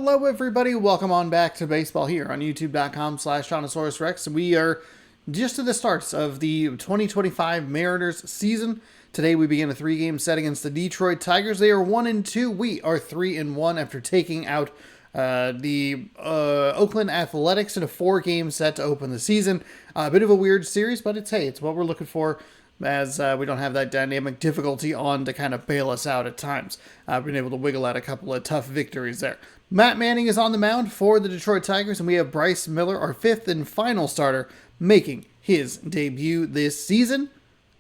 Hello everybody, welcome on back to baseball here on youtube.com/TyrannosaurusRex. We are just at the starts of the 2025 Mariners season. Today we begin a 3-game set against the Detroit Tigers. They are 1-2. We are 3-1 after taking out the Oakland Athletics in a 4-game set to open the season. A bit of a weird series, but it's what we're looking for, as we don't have that dynamic difficulty on to kind of bail us out at times. We've been able to wiggle out a couple of tough victories there. Matt Manning is on the mound for the Detroit Tigers, and we have Bryce Miller, our 5th and final starter, making his debut this season.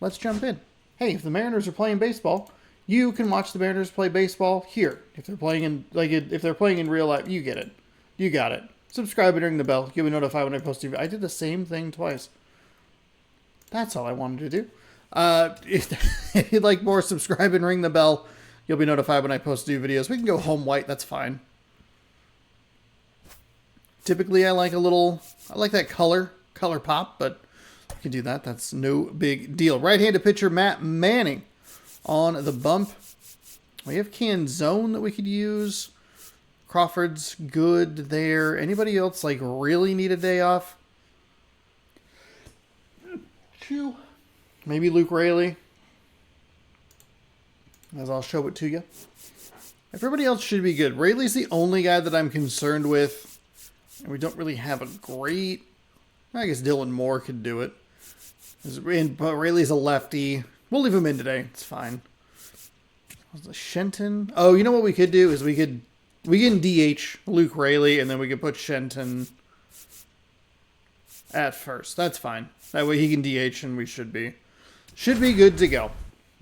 Let's jump in. Hey, if the Mariners are playing baseball, you can watch the Mariners play baseball here. If they're playing in if they're playing in real life, you get it. You got it. Subscribe and ring the bell. You'll be notified when I post a video. I did the same thing twice. That's all I wanted to do. If you'd like more, subscribe and ring the bell. You'll be notified when I post new videos. We can go home white. That's fine. Typically, I like that color pop, but you can do that. That's no big deal. Right-handed pitcher Matt Manning on the bump. We have Canzone that we could use. Crawford's good there. Anybody else really need a day off? Chew. Maybe Luke Raley, as I'll show it to you. Everybody else should be good. Raley's the only guy that I'm concerned with. And we don't really have a great... I guess Dylan Moore could do it. But Raley's a lefty. We'll leave him in today. It's fine. Was the Shenton? Oh, you know what we could do is we can DH Luke Raley, and then we could put Shenton at first. That's fine. That way he can DH, and we should be good to go.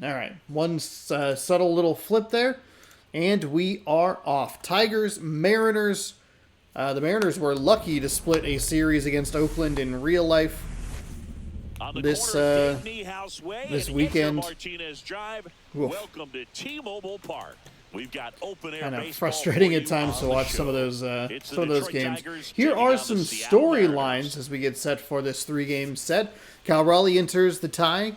All right. One subtle little flip there, and we are off. Tigers, Mariners. The Mariners were lucky to split a series against Oakland in real life this weekend. Welcome to T-Mobile Park. We've got open air. I know, frustrating at times to watch some of those games. Here are some storylines as we get set for this 3-game set. Cal Raleigh enters tie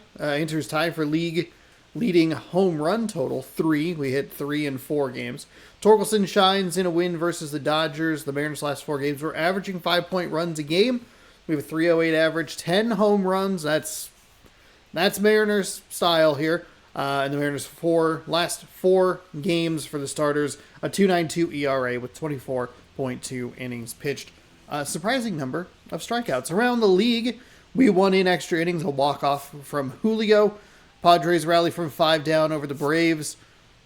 for league leading home run total 3. We hit 3 in 4 games. Torkelson shines in a win versus the Dodgers. The Mariners' last 4 games were averaging 5-point runs a game. We have a 3.08 average, 10 home runs. That's Mariners style here. And the Mariners' last 4 games for the starters, a 2.92 ERA with 24.2 innings pitched. A surprising number of strikeouts. Around the league, we won in extra innings, a walk-off from Julio. Padres rally from 5 down over the Braves.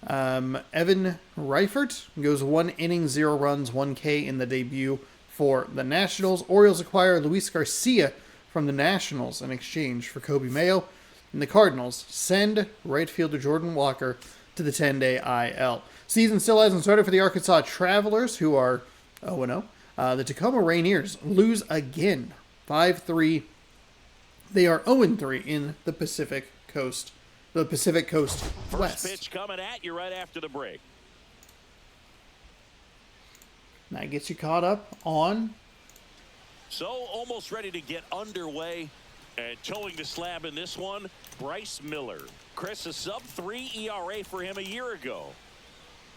Evan Reifert goes 1 inning, 0 runs, 1 K in the debut for the Nationals. Orioles acquire Luis Garcia from the Nationals in exchange for Kobe Mayo. And the Cardinals send right fielder Jordan Walker to the 10-day IL. Season still hasn't started for the Arkansas Travelers, who are 0-0. The Tacoma Rainiers lose again, 5-3. They are 0-3 in the Pacific Coast West. First pitch coming at you right after the break. That gets you caught up on. So almost ready to get underway. And towing the slab in this one, Bryce Miller. Chris, a sub-3 ERA for him a year ago.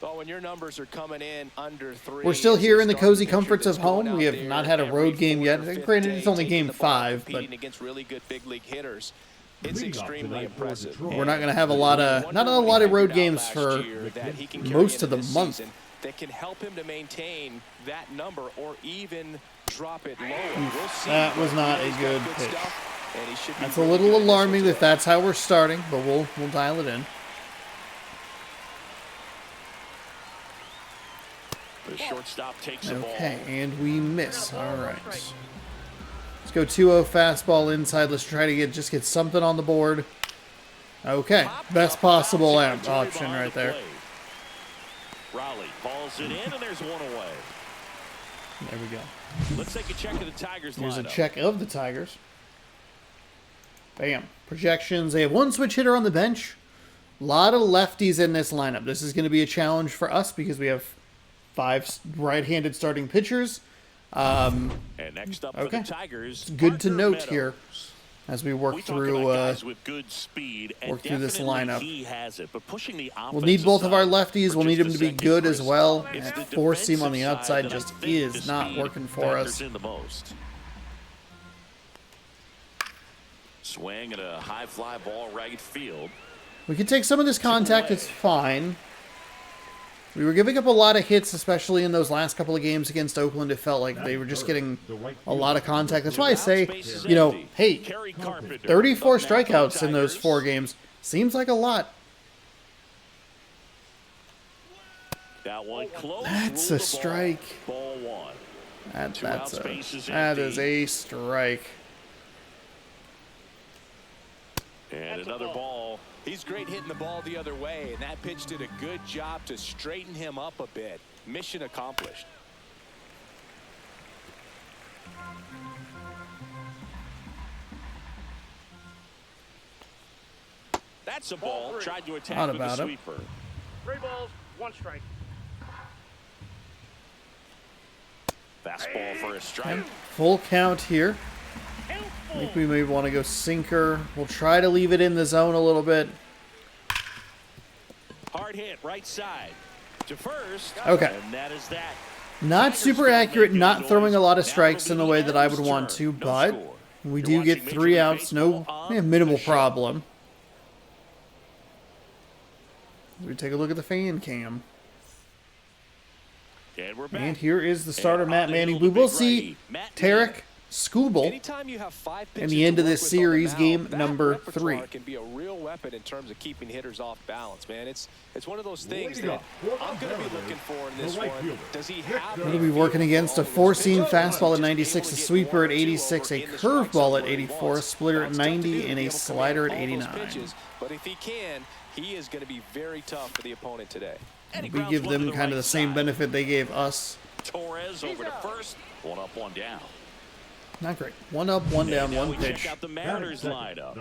Well, when your numbers are coming in under 3... We're still here in the cozy comforts of home. We have not had a road game yet. Granted, it's only game 5, but against really good big league hitters, it's extremely impressive. We're not going to have not a lot of road games for most of the month. That can help him to maintain that number or even drop it lower. That was not a good pitch. That's a little alarming that that's how we're starting, but we'll dial it in. The shortstop takes the ball. Okay, and we miss. All right. Let's go 2-0 fastball inside. Let's try to get something on the board. Okay, best possible option right there. Raleigh balls it in, and there's one away. There we go. Let's take a check of the Tigers lineup. Here's a check of the Tigers. Bam. Projections. They have 1 switch hitter on the bench. A lot of lefties in this lineup. This is going to be a challenge for us because we have 5 right-handed starting pitchers. And next up for the Tigers, it's good to note Meadows. here as we work We through talk about guys with good speed, and work through this definitely lineup. he has it, but pushing the We'll need both of our offensive lefties. side We'll for need just them a to be second, good Chris. as well. It's And the four seam on the defensive outside side that I just think is the not speed working for factors us. in the most. Swing and a high fly ball right field. We can take some of this contact. It's fine. We were giving up a lot of hits, especially in those last couple of games against Oakland. It felt like they were just getting a lot of contact. That's why I say, you know, hey, 34 strikeouts in those 4 games seems like a lot. That one close. That's a strike. Ball 1. That is a strike. And another ball. He's great hitting the ball the other way, and that pitch did a good job to straighten him up a bit. Mission accomplished. That's a ball. Tried to attack Not with about the it. sweeper. 3 balls, 1 strike. Fastball for a strike. Full count here. I think we may want to go sinker. We'll try to leave it in the zone a little bit. Hard hit, right side. To first. Okay. And that is that. Not super accurate, not throwing a lot of strikes in the way that I would want to, but we do get 3 outs. No, minimal problem. We take a look at the fan cam. And we're back. And here is the starter, Matt Manning. We will see Tarek Skubal Anytime you have 5 in pitches the end to of this work with on the series, mound, game that number repertoire 3. can be a real weapon in terms of keeping hitters off balance, man. It's one of those things that I'm going to be looking for in this one. Does he have? We'll be working against a 4-seam fastball at 96, a sweeper at 86, a curveball at 84, a splitter at 90, and a slider at 89. But if he can, he is going to be very tough for the opponent today. We give them kind of the same benefit they gave us. Torres over to first. 1 up, 1 down. Not great. 1 up, 1 down, 1 We pitch. check out the Mariners lineup.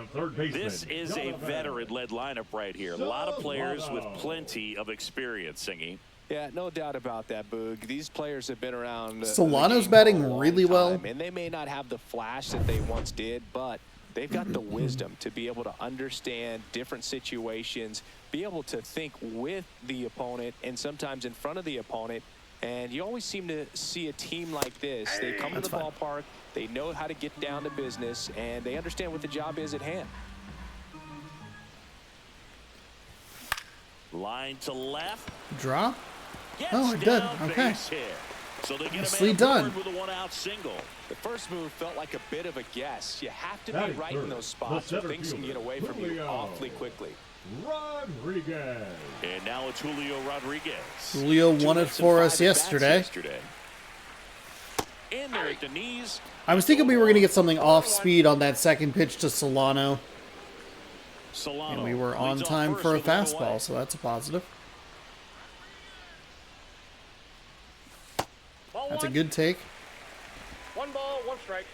This is a veteran-led lineup right here. A lot of players with plenty of experience, Singy. Yeah, no doubt about that, Boog. These players have been around. Solano's batting really well. And they may not have the flash that they once did, but they've got the wisdom to be able to understand different situations, be able to think with the opponent and sometimes in front of the opponent. And you always seem to see a team like this. They come to the ballpark, they know how to get down to business, and they understand what the job is at hand. Line to left. Drop? Gets Oh, it did. down, Okay. base hit. So they get Nicely a man done. aboard with a 1-out single. The first move felt like a bit of a guess. You have to be right in those spots or things can get away from you awfully quickly. Rodriguez. And now it's Julio Rodriguez. Julio won it for us yesterday. In there at the knees. I was thinking we were going to get something off speed on that second pitch to Solano. Solano And we were on leads off time first for a with 1 away. fastball, so that's a positive. Ball That's a 1. good take. 1 ball, 1 strike.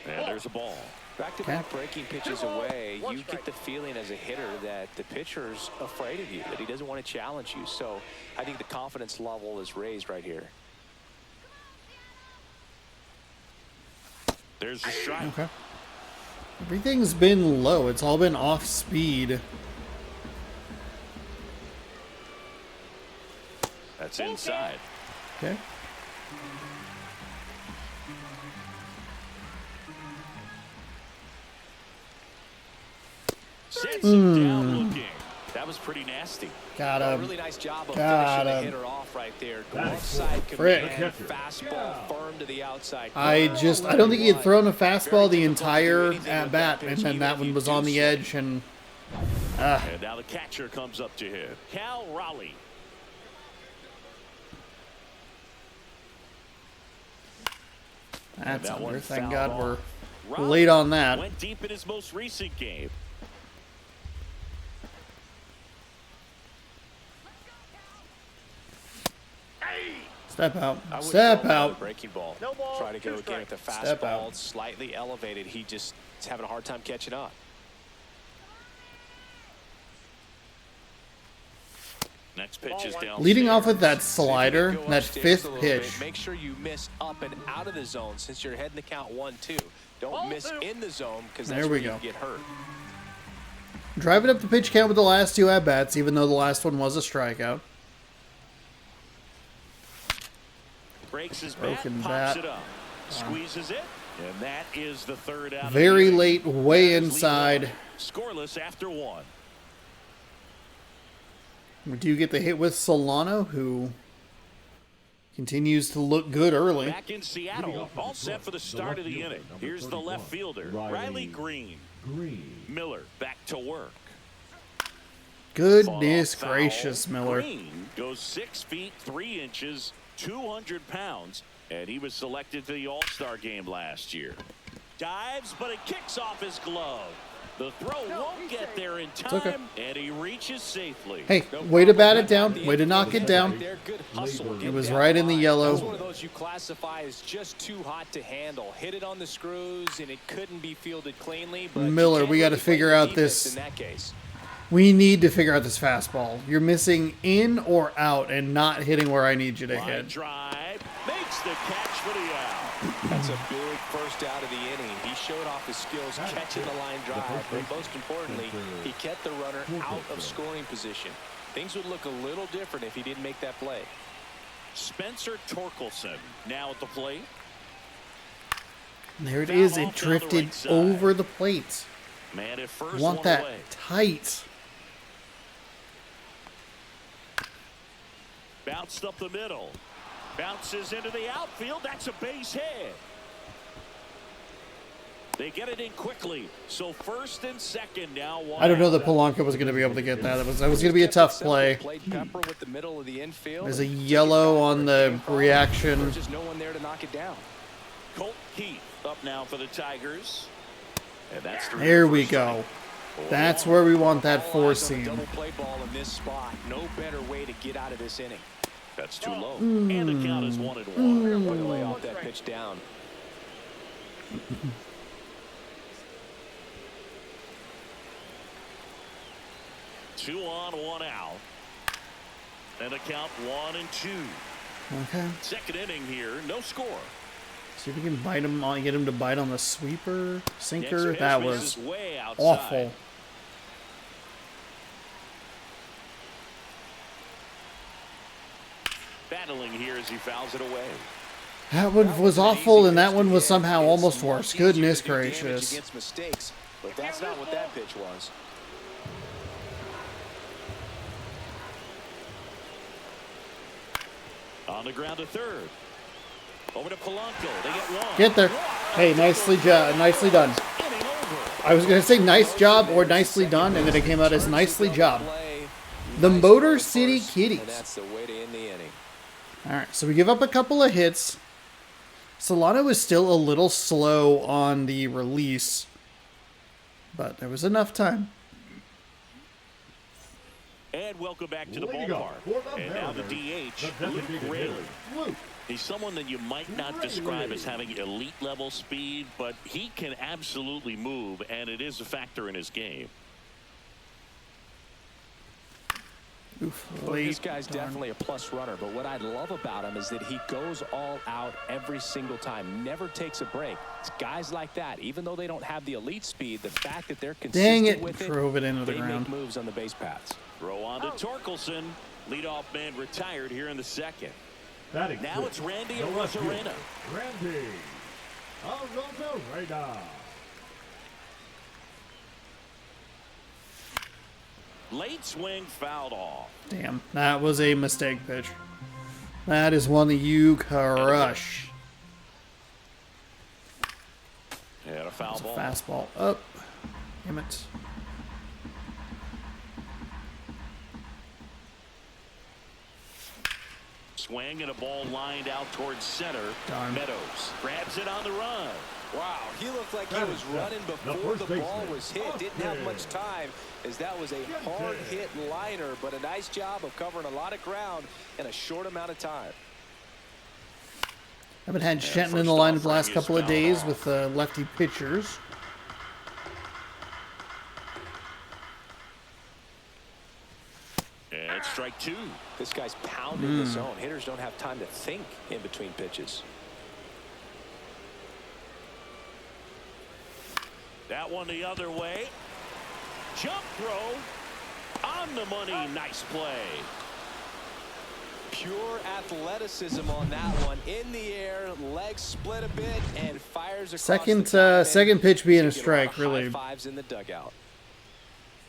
And there's a ball. Back-to-back breaking pitches away, you get the feeling as a hitter that the pitcher's afraid of you, that he doesn't want to challenge you. So I think the confidence level is raised right here. There's the strike. Okay. Everything's been low. It's all been off speed. That's inside. Okay. Sets him down looking. That was pretty nasty. Got A him. really nice job of Got finishing the him. hitter off right there. Glove side Frick. command, fastball firm to the outside. I don't think he had thrown a fastball the entire at bat, and then that one was on the edge, and And now the catcher comes up to him. Cal Raleigh. that's that under. one Thank fouled God off. we're Raleigh late on that. went deep in his most recent game. Step out. I would Step call that a out. breaking ball. No ball, Try to go 2 again with the Step fastball, out. slightly elevated. He just is having a hard time catching up. next pitch is down. Leading off with that slider, Go that upstairs fifth a little pitch. bit. Make sure you miss up and out of the zone since you're heading to count 1-2. Don't miss in the zone because that's There where we you go. can get hurt. Driving up the pitch count with the last 2 at-bats, even though the last one was a strikeout. Breaks his bat, Broken pops bat. it up, squeezes it, and that is the third out. Very of the late, inning. way Mariners lead inside. one, scoreless after 1. We do get the hit with Solano, who continues to look good early. Back in Seattle, all set for the start of the inning. Here's the left fielder, Riley Green. Miller back to work. Goodness Foul. gracious, Miller. Green goes 6 feet 3 inches, 200 pounds, and he was selected to the All-Star game last year. Dives, but it kicks off his glove. The throw won't get there in time, okay. and he reaches safely. Hey, way to bat it down. Way to knock it down. Good hustle. It was right in the yellow. That's one of those you classify as just too hot to handle. Hit it on the screws, and it couldn't be fielded cleanly. But Miller, we got to figure out this. In that case. We need to figure out this fastball. You're missing in or out and not hitting where I need you to Line hit. drive, makes the catch for the out. That's a big first out of the inning. He showed off his skills catching the line drive, but most importantly, he kept the runner out of scoring position. Things would look a little different if he didn't make that play. Spencer Torkelson now at the plate. There it is. It drifted over the plate. Man at first, Want one that away. tight. Bounced up the middle. Bounces into the outfield. That's a base hit. They get it in quickly. So first and second now. I don't know that Polanco was going to be able to get that. That was going to be a tough play. Played Pepper with the middle of the infield. There's a yellow on the reaction. There's just no one there to knock it down. Colt Keith up now for the Tigers. And that's There we go. That's where we want that All four eyes on the seam. double play ball in this spot. No better way to get out of this inning. That's too low. And the count is 1-1. Way to lay off that pitch down. 2 on, 1 out. And the count 1-2. Okay. Second inning here, no score. See if we can bite him on, get him to bite on the sweeper, sinker. Next That pitch was misses way outside. awful. Battling here as he fouls it away. That one was awful, and that one was somehow almost worse. Goodness Easier to do damage gracious. against mistakes, but that's not what that pitch was. On the ground to third. Over to Polanco. They get one. Get there. Hey, nicely done. Inning over. I was going to say nice job or nicely done, and then it came out as nicely job. The Motor City Kitties. And that's the way to end the inning. All right, so we give up a couple of hits. Solano is still a little slow on the release, but there was enough time. And welcome back to the Leading off ballpark. for the And now the Mariners, DH, the Luke designated Raley. hitter, Luke. He's someone that you might not describe as having elite level speed, but he can absolutely move, and it is a factor in his game. Oof, Look, late. this guy's definitely a plus runner, but what I love about him is that he goes all out every single time, never takes a break. It's guys like that, even though they don't have the elite speed, the fact that they're consistent Dang it, with drove it into the they ground. make moves on the base paths. Throw on to Torkelson. Leadoff man retired here in the second. Batting Now fifth, it's Randy the left Arozarena. fielder, Randy Arozarena. Late swing fouled off. Damn, that was a mistake pitch. That is one that you crush. And a foul It's a ball. fastball up. Damn it. Swing and a ball lined out towards center. Darn. Meadows grabs it on the run. Wow, he looked like he That was is running the before first the ball baseman. was hit. Didn't have much time, as that was a hard hit liner, but a nice job of covering a lot of ground in a short amount of time. Haven't had Shenton in first the lineup the offering last is couple of fouled days off. with lefty pitchers. And And strike two. This guy's pounding the zone. Hitters don't have time to think in between pitches. That one the other way. Jump throw on the money. Nice play. Pure athleticism on that one. In the air, legs split a bit, and fires across Second pitch being a Get strike lot of really high fives in the dugout.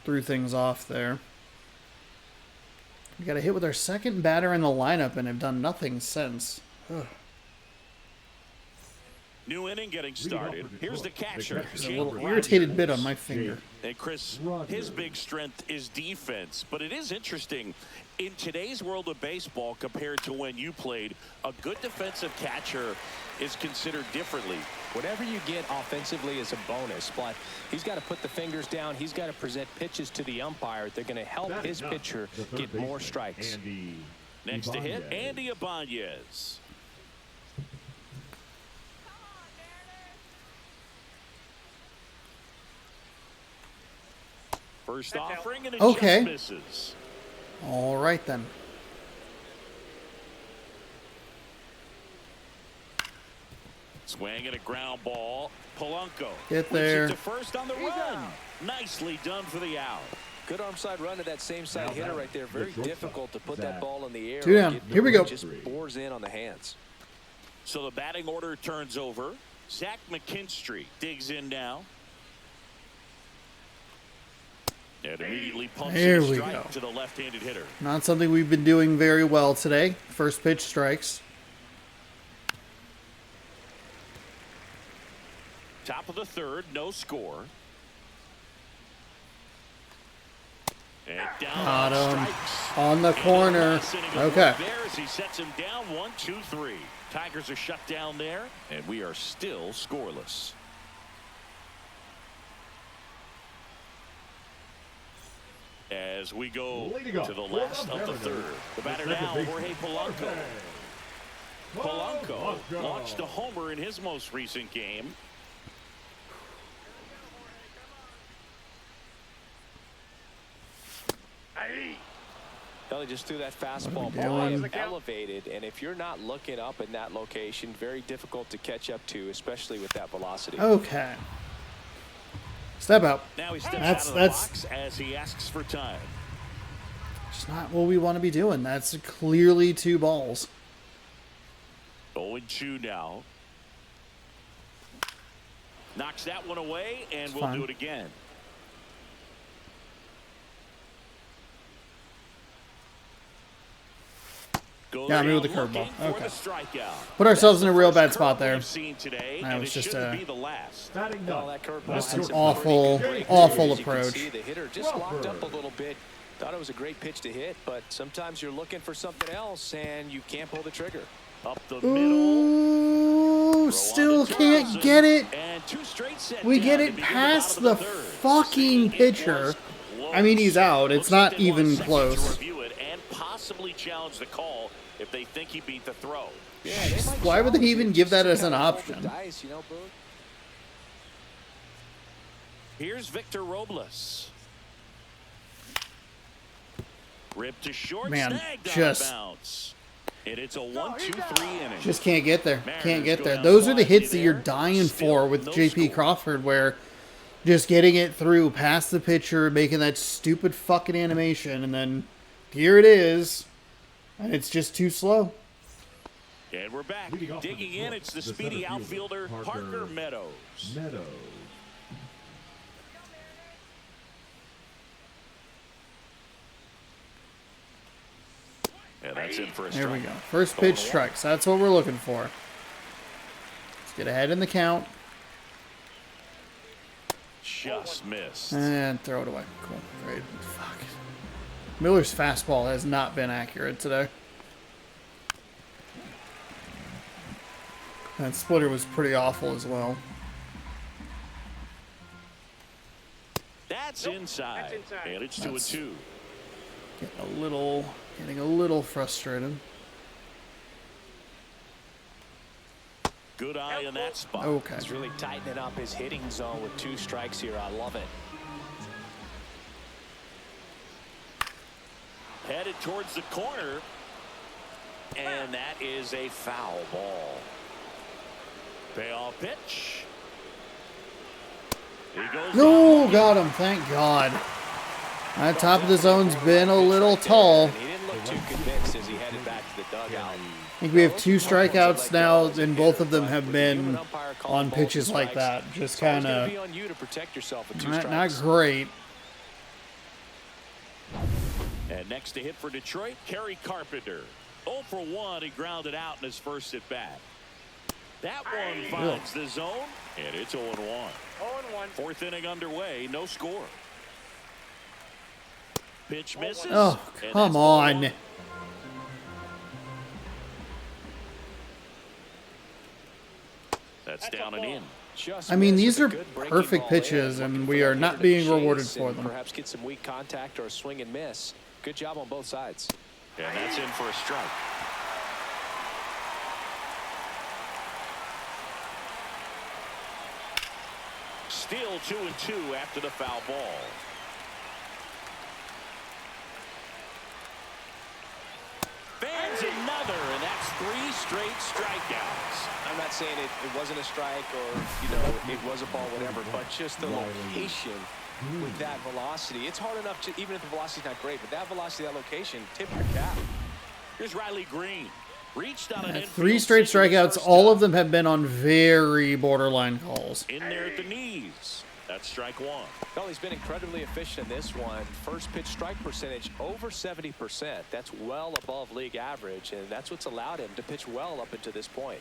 threw things off there. We got a hit with our second batter in the lineup and have done nothing since. Ugh. New inning getting started. Here's the catcher. There's a little irritated bit on my finger. And Chris, his big strength is defense, but it is interesting in today's world of baseball compared to when you played. A good defensive catcher is considered differently. Whatever you get offensively is a bonus, but he's got to put the fingers down. He's got to present pitches to the umpire. They're going to help his pitcher get more strikes. Next to hit, Andy Ibanez. First offering, and it Okay. just misses. All right then. Swing and a ground ball. Polanco. Get there. Whips it to first on the run. Nicely done for the out. Good arm side run to that same side hitter right there. Very difficult to put that ball in the air. Two down. Here we go. Just bores in on the hands. So the batting order turns over. Zach McKinstry digs in now. And immediately pumps There a we strike go. to the left-handed hitter. Not something we've been doing very well today. First pitch strikes. Top of the third, no score. And down Got on him. strikes. On the And corner. last inning of Okay. work there as he sets him down 1-2-3. Tigers are shut down there, and we are still scoreless. As we go to the last of the third. The batter now, Jorge Polanco. Polanco launched a homer in his most recent game. Well, he just threw that fastball doing? elevated, and if you're not looking up in that location, very difficult to catch up to, especially with that velocity. Okay. Step out. Now he steps That's- out of the that's- box as he asks for time. It's not what we want to be doing. That's clearly two balls. 0-2 now. Knocks that one away, and It's we'll fine. do it again. Yeah, me with the Goes out curveball. looking for Okay. the strikeout. Put ourselves That's in a the real first bad spot curveball there. we've seen today, That and was it just shouldn't a- be the last. Batting Well, up. that curveball That's had an some awful, great awful pitches. You can approach. see the hitter just locked up a little bit. Thought it was a great pitch to hit, but sometimes you're looking for something else, and you can't pull the trigger. Up the middle. Ooh, Throw still on to can't Johnson, get it. And two straight set We down get to it begin past bottom the of third. fucking It pitcher. was close. I mean, he's out. It's Looks not like they want a even second close. to review it and possibly challenge the call if they think he beat the throw. Yeah, they might Why would they challenge even you give just that to as an kinda roll the option? dice, you know, Boog? Here's Victor Robles. Ripped to short, Man, snagged on just- a bounce. And it's a 1-2-3 inning. Just can't get there. Can't Mariners get go there. down Those are the quietly hits that you're there. dying Still for with no JP score. Crawford, where just getting it through past the pitcher, making that stupid fucking animation, and then here it is, and it's just too slow. And we're back. Leading off Digging with the in, center it's the fielder, speedy outfielder, Parker Meadows. Meadows. And that's in for a There we strike. go. First pitch strikes. That's what we're looking for. Let's get ahead in the count Just missed. and throw it away. Cool. Great. Fuck. Miller's fastball has not been accurate today. That splitter was pretty awful as well. That's inside. That's inside. And it's That's- 2-2. Getting a little frustrated. Good eye in that spot. Okay. He's really tightening up his hitting zone with two strikes here. I love it. Headed towards the corner. And that is a foul ball. Payoff pitch. He goes No, got him. Thank God. That top of the zone's been a little tall. He didn't look too convinced as he headed back to the dugout. I think we have 2 strikeouts now, and both of them have been on pitches like that. Just kind of not great. And next to hit for Detroit, Kerry Carpenter. 0 for 1. He grounded out in his first at bat. That one finds the zone, and it's 0-1. 0-1. Fourth inning underway, no score. Pitch misses. Oh, come on. That's down and in. I mean, these are perfect pitches, and we are not being rewarded for them. Perhaps get some weak contact or a swing and miss. Good job on both sides. And that's in for a strike. Still 2-2 after the foul ball. Fans another, and that's 3 straight strikeouts. I'm not saying it wasn't a strike or, it was a ball, whatever, but just the location with that velocity. It's hard enough to, even if the velocity's not great, but that velocity, that location, tip your cap. Here's Riley Green. Reached on an 3 straight strikeouts. All of them have been on very borderline calls. In there at the knees. That's strike 1. Well, he's been incredibly efficient in this one. First pitch strike percentage over 70%. That's well above league average, and that's what's allowed him to pitch well up until this point.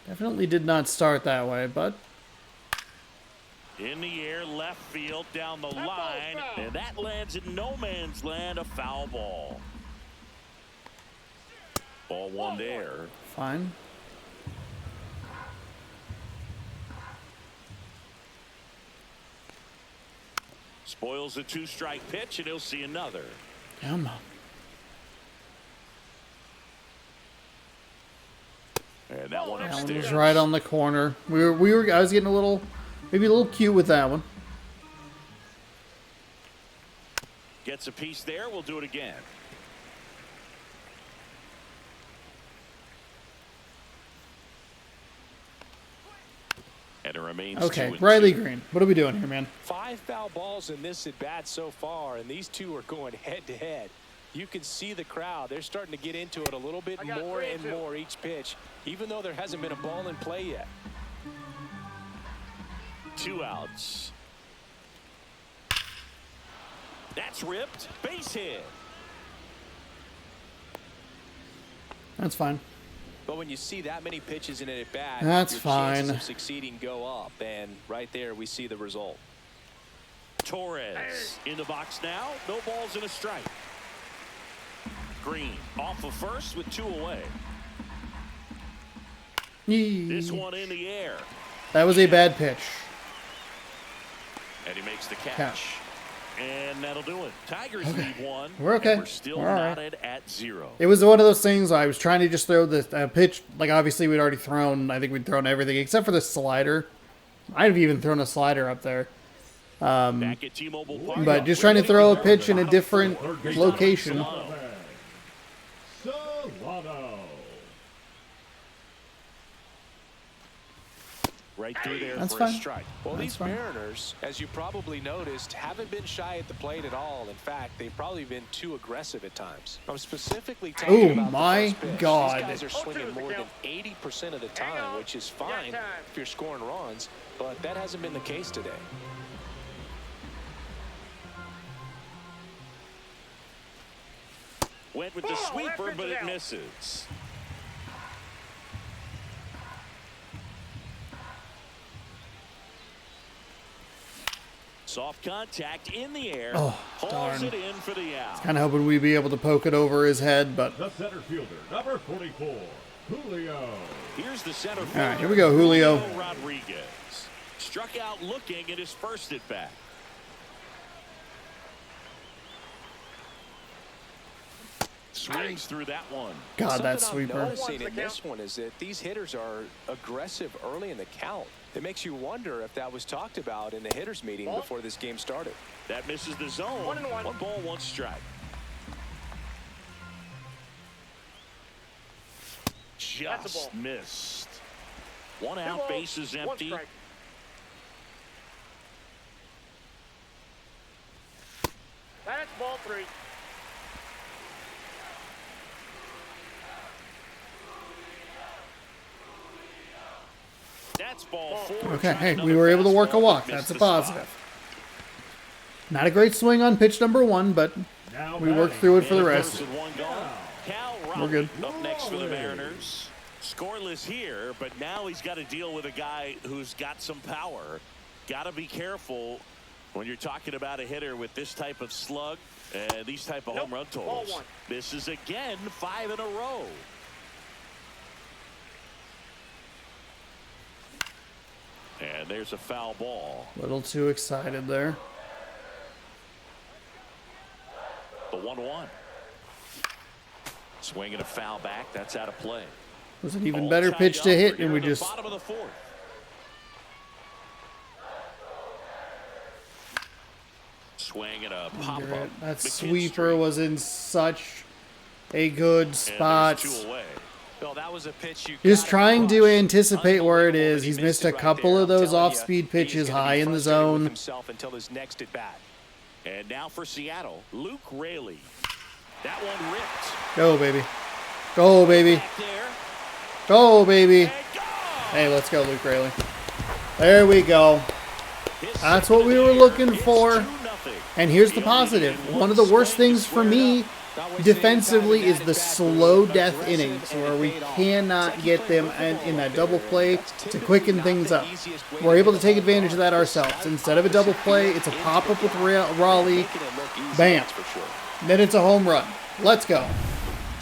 Definitely did not start that way, but in the air, left field, down the line, and that lands in no man's land, a foul ball. Ball 1 there. fine. Spoils a 2-strike pitch, and he'll see another. Come on. And that one That one upstairs. was right on the corner. I was getting maybe a little cute with that one. Gets a piece there. We'll do it again. And it remains Okay, 2-2. Riley Green. What are we doing here, man? 5 foul balls in this at bat so far, and these two are going head to head. You can see the crowd. They're starting to get into it a little bit more and more each pitch, even though there hasn't been a ball in play yet. 2 outs. That's ripped. Base hit. That's fine. But when you see that many pitches in an at bat, That's your fine. chances of succeeding go up, and right there we see the result. Torres in the box now. No balls and a strike. Green off of first with 2 away. This one in the air. That was a bad pitch. And he makes the catch. And that'll do it. Tigers lead 1. We're okay. And we're still We're all right. knotted at 0. It was one of those things I was trying to just throw the pitch. Like, obviously, we'd already thrown, I think we'd thrown everything except for the slider. I'd have even thrown a slider up there. Back at T-Mobile Park. But just trying to throw a pitch in a different location. Solano. Right through there That's for fine. a strike. Well, That's these fine. Mariners, as you probably noticed, haven't been shy at the plate at all. In fact, they've probably been too aggressive at times. I'm specifically talking about my the first pitch. God. These guys are swinging more than 80% of the time, which is fine if you're scoring runs, but that hasn't been the case today. Went with the sweeper, but it misses. Soft contact in the air. Oh, Hauls darn. it in for the out. Kind of hoping we'd be able to poke it over his head, but The center fielder, number 44, Julio. Here's the center all right, fielder, here we go, Julio. Rodriguez. Struck out looking at his first at bat. Swings through that one. God, that Something sweeper. I'm noticing in this one is that these hitters are aggressive early in the count. It makes you wonder if that was talked about in the hitters meeting before this game started. That misses the zone. 1-1. 1 ball, 1 strike. That's a Just ball. missed. 1 2 out, balls, base is 1 empty. strike. That's ball 3. That's ball 4. Okay, Trying hey, another we were able to work a fastball, walk. but That's a missed the spot. positive. Not a great swing on pitch number 1, but Now we worked batting, through it for the And rest. first and 1 gone. Cal We're Raleigh good. up next for the Mariners. Scoreless here, but now he's got to deal with a guy who's got some power. Got to be careful when you're talking about a hitter with this type of slug and these type of home run totals. Ball 1. This is again 5 in a row. And there's a foul ball. A little too excited there. The 1-1. Swinging a foul back. That's out of play. Was an even All better tied pitch up. to hit, We're and we here at the just bottom of the 4th. Swing and a pop up. that sweeper was in such a good spot. 2 away. Well, that was a pitch you Just gotta trying to crush. anticipate where it Unbelievable is. that He's he missed it a right couple there. of I'm those telling off-speed you, pitches he's gonna be high in the frustrated with zone. himself until his next at bat. And now for Seattle, Luke Raley. That one ripped. Go, baby. Go, baby. Back there. Go, baby. And go! Hey, let's go, Luke Raley. There we go. His That's second what of we the were year. looking It's for. 2-0. And here's the He only positive. needed One of the one worst swing to things for square it me up. defensively is the slow death innings where we cannot get them in that double play to quicken things up. We're able to take advantage of that ourselves. Instead of a double play, it's a pop-up with Raleigh. Bam. Then it's a home run. Let's go.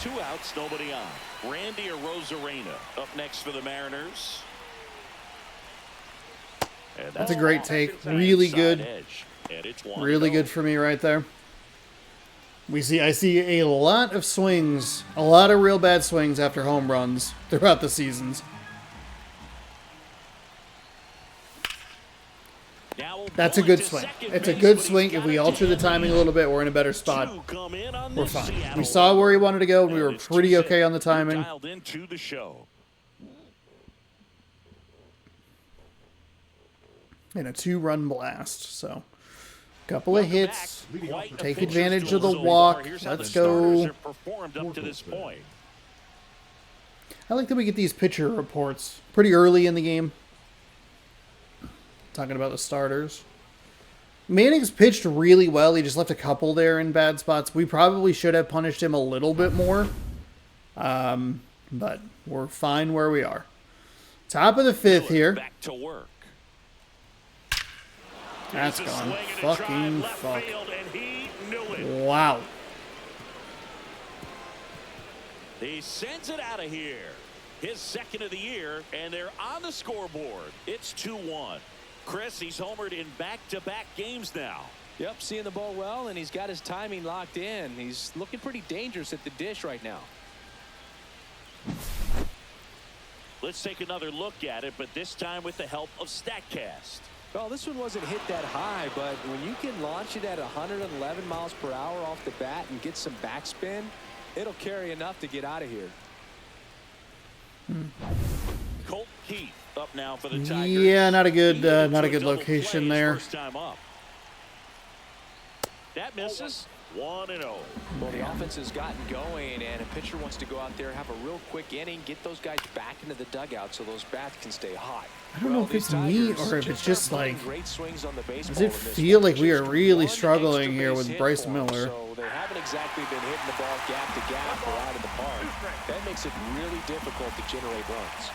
2 outs, nobody on. Randy Arozarena up next for the Mariners. And That's a great take. Really good. Really good for me right there. I see a lot of swings, a lot of real bad swings after home runs throughout the seasons. That's a good swing. It's a good swing. If we alter the timing a little bit, we're in a better spot. We're fine. We saw where he wanted to go, and we were pretty okay on the timing. Dialed into the show. And a 2-run blast. So, couple of hits. Take advantage of the walk. Let's go. Up to this point. I like that we get these pitcher reports pretty early in the game. Talking about the starters. Manning's pitched really well. He just left a couple there in bad spots. We probably should have punished him a little bit more. But we're fine where we are. Top of the 5th here. Back to work. That's Here's a gone. swing and a Fucking drive left fuck. field, and he knew it. Wow. He sends it out of here. His second of the year, and they're on the scoreboard. It's 2-1. Chris, he's homered in back-to-back games now. Yep, seeing the ball well, and he's got his timing locked in. He's looking pretty dangerous at the dish right now. Let's take another look at it, but this time with the help of StatCast. Well, this one wasn't hit that high, but when you can launch it at 111 miles per hour off the bat and get some backspin, it'll carry enough to get out of here. Colt Keith up now for the Tigers. Yeah, not a good He went not a to good double location play his there. First time up. That misses. 1-0. Well, the offense has gotten going, and a pitcher wants to go out there, have a real quick inning, get those guys back into the dugout so those bats can stay hot. I don't know if it's me or if it's just like, great swings on the baseball does it in this feel one. like we are Just really one struggling extra here base with hit Bryce for 'em, Miller? So they haven't exactly been hitting the ball gap to gap or out of the park. That makes it really difficult to generate runs.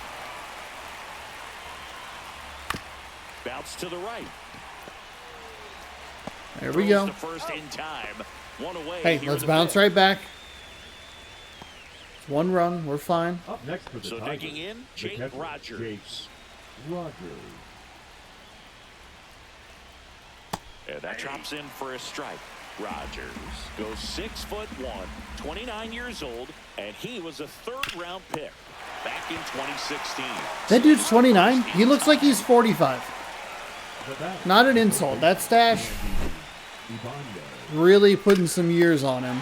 Bounce to the right. There we Throws go. to first in time. 1 away. Hey, here let's in the bounce 5th. right back. 1 run, we're fine. Up next for the So Tigers, digging in, the Jake catcher, Rogers. Jake Rogers. And that drops in for a strike. Rogers goes 6'1", 29 years old, and he was a 3rd-round pick back in 2016. That dude's 29. He looks like he's 45. The bat, Not an insult. That stash, Ibanez. Really putting some years on him.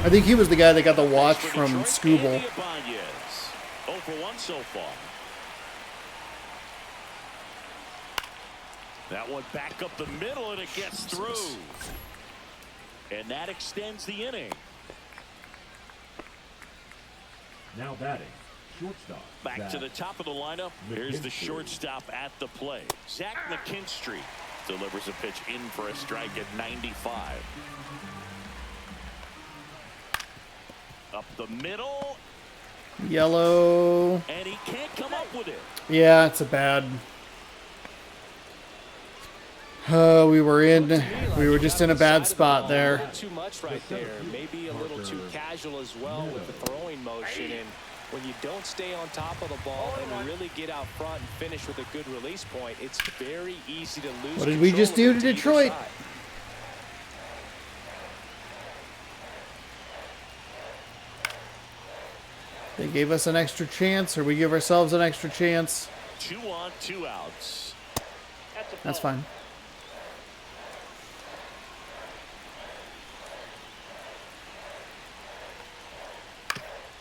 I think he was the guy that got the watch from Scooble. Andy Ibanez. 0 for 1 so far. That one back up the middle, and it gets through. And that extends the inning. Now batting, shortstop. Back to the top of the lineup. Here's the shortstop at the plate. Zach McKinstry delivers a pitch in for a strike at 95. Up the middle. Yellow. And he can't come up with it. Yeah, it's a bad. We were just in a bad spot there. Too much right there. Maybe a little too casual as well with the throwing motion. And when you don't stay on top of the ball and really get out front and finish with a good release point, it's very easy to lose. What did we just do to Detroit? They gave us an extra chance, or we give ourselves an extra chance. 2 on, 2 outs. That's fine.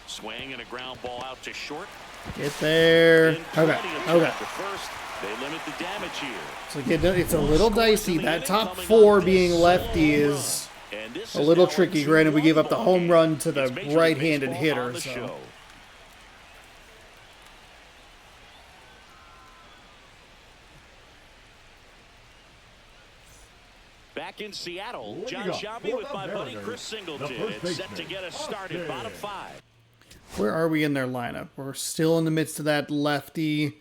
Swing and a ground ball out to short. Get there. In plenty Okay. of Okay. time to first. They limit the damage here. So it's a little dicey. That top 4 being lefty is And this a is little now tricky. a Granted, we gave up the 2-1 home game. run to the It's Major League right-handed Baseball hitter. on the So show. Back in Seattle, John Shambi with my buddy Chris Singleton. It's set to get us started. Bottom 5. where are we in their lineup? We're still in the midst of that lefty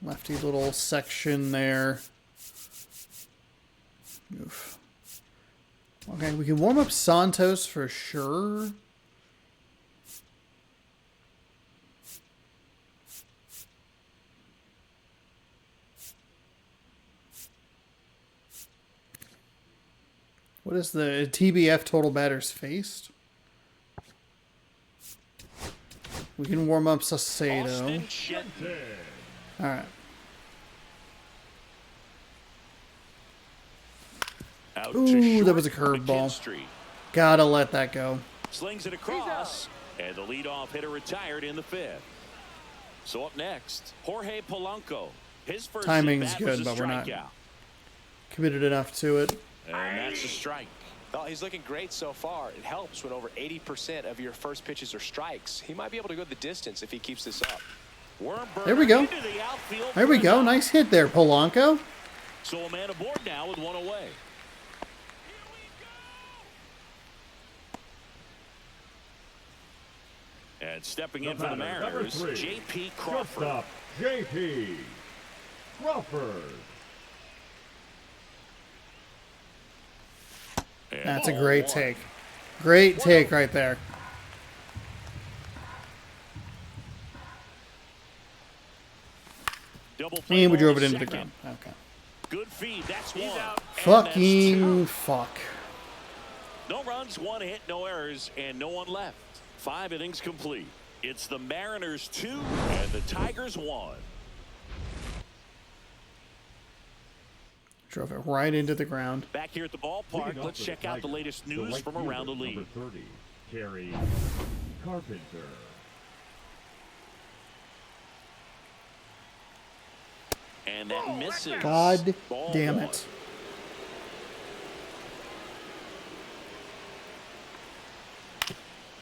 little section there. Oof. Okay, we can warm up Santos for sure. What is the TBF total batters faced? We can warm up Saucedo. Austin Shenton. All right. Out Ooh, to short, that was a curveball. McKinstry. Gotta let that go. Slings it across, and the leadoff hitter retired in the 5th. So up next, Jorge Polanco. His first Timing's at-bat was good, a but we're not strikeout. committed enough to it. And that's a strike. Well, he's looking great so far. It helps when over 80% of your first pitches are strikes. He might be able to go the distance if he keeps this up. There we go. Into the outfield There we for go. a Nice hit there, Polanco. So a man aboard now with 1 away. And stepping in for the Mariners, J.P. Crawford. Shortstop, J.P. Crawford. And That's a ball great 1. take. Great take right there. Double play And we ball drove it to into the second. ground. Okay. Good feed. That's 1. And that's Fucking 2. fuck. No runs, 1 hit, no errors, and no one left. 5 innings complete. It's the Mariners 2 and the Tigers 1. Drove it right into the ground. Back here at the ballpark, Leading off let's for check the out the Tigers, latest the news right from fielder, around the league. Number 30, Kerry Carpenter. And that misses. God Ball damn 1. it.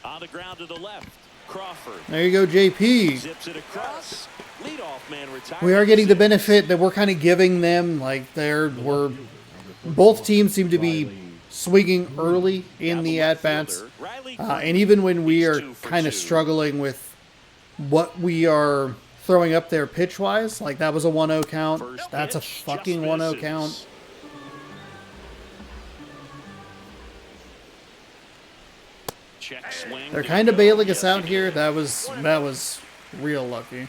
On the ground to the left, Crawford There you go, JP. zips it across. Leadoff man retired. We are getting the benefit that we're kind of giving them. Like both teams seem to be swinging early in the at-bats. And even when we are kind of struggling with what we are throwing up there pitch-wise, like that was a 1-0 count. That's a fucking 1-0 count. Check swing. They're kind of bailing us out here. That was real lucky.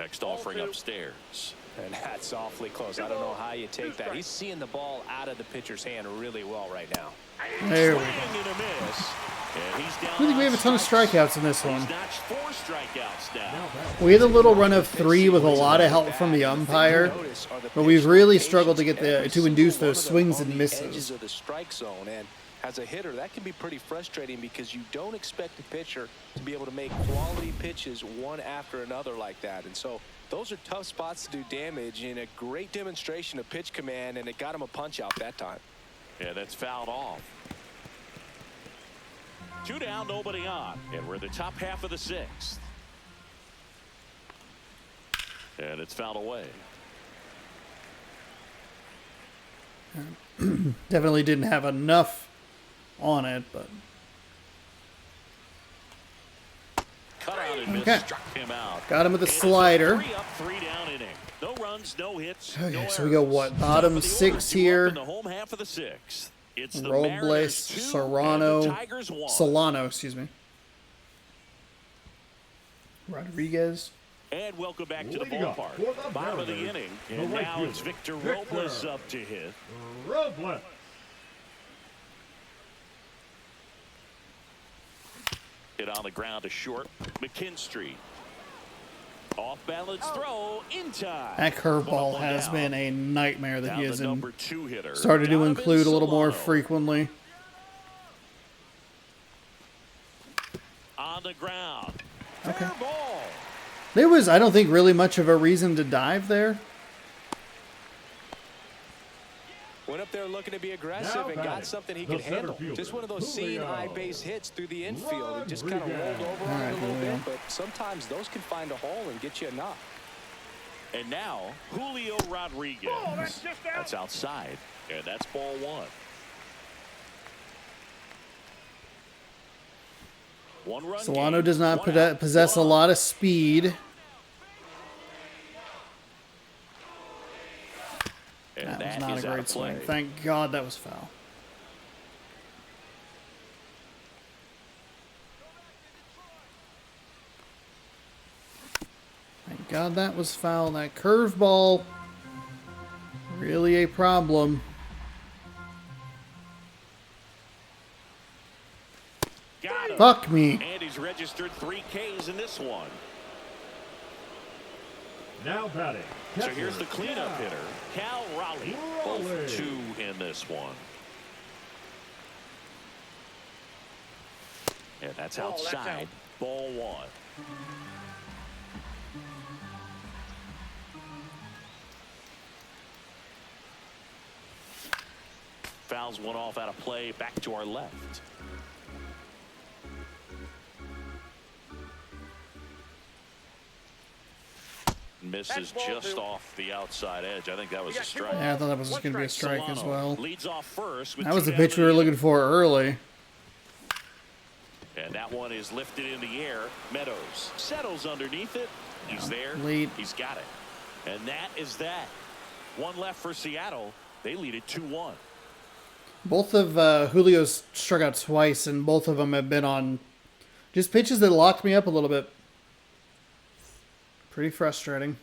Next offering upstairs. And that's awfully close. I don't know how you take that. He's seeing the ball out of the pitcher's hand really well right now. There we go. Swing and a miss. And he's down. I think we have a ton of strikeouts in this one. He's notched 4 strikeouts now. We had a little run of 3 with a lot of help from the umpire, but we've really struggled to get to induce those swings and misses. Of the strike zone, and as a hitter, that can be pretty frustrating because you don't expect a pitcher to be able to make quality pitches one after another like that. And so those are tough spots to do damage, and a great demonstration of pitch command, and it got him a punch out that time. Yeah, that's fouled off. 2 down, nobody on, and we're in the top half of the 6th. And it's fouled away. Definitely didn't have enough on it, but Cut out and okay. missed, struck him out. Got him with a And it's slider. 3 up, 3 down inning. No runs, no hits, Okay, no so we go errors. what? Top Bottom of the 6 order, 2 here. up in the home half of the 6th. It's the Robles, Mariners 2 Serrano, and the Tigers 1. Solano, excuse me. Rodriguez. And welcome back to the Leading up ballpark. for the Bottom of the Mariners, inning, the and right now it's fielder, Victor Victor Robles up to hit. Robles. Hit on the ground to short. McKinstry. Off balance throw in time. That curveball One has down. been a nightmare that Down he the has number 2 hitter. started to Donovan include a little more Solano. frequently. On the ground. Okay. Fair ball. There was, I don't think, really much of a reason to dive there. Went up there looking to be aggressive Now and batting, got something he the could center handle. fielder, Just one of those seeing Julio high base hits through the infield. It just kind of rolled Rodriguez. over on All it right, a little Julio. bit, but sometimes those can find a hole and get you a knock. And now, Julio Rodriguez. Oh, that's just out. That's outside. And that's ball 1. 1 run. Solano game, does not 1 out, possess a 1 lot of speed. And That was that not is a out great of play. swing. Thank God that was foul. Thank God that was foul. That curveball, really a problem. Got him. Fuck me. And he's registered 3 Ks in this one. Now batting. So catcher, here's the cleanup hitter, Cal Raleigh. Both Raleigh. 2 in this one. And that's Oh, that's outside. out. Ball 1. Fouls one off out of play. Back to our left. Misses That's ball just 2. off the outside edge. I think that was We a got 2 strike. balls. Yeah, I thought that was One just going to be a strike as Solano well. leads off first with That was 2 the down pitch in we were the looking for early. And that one is lifted in the air. Meadows settles underneath it. He's there. Lead. He's got it. And that is that. 1 left for Seattle. They lead it 2-1. Both of Julio's struck out twice, and both of them have been on just pitches that locked me up a little bit. Pretty frustrating.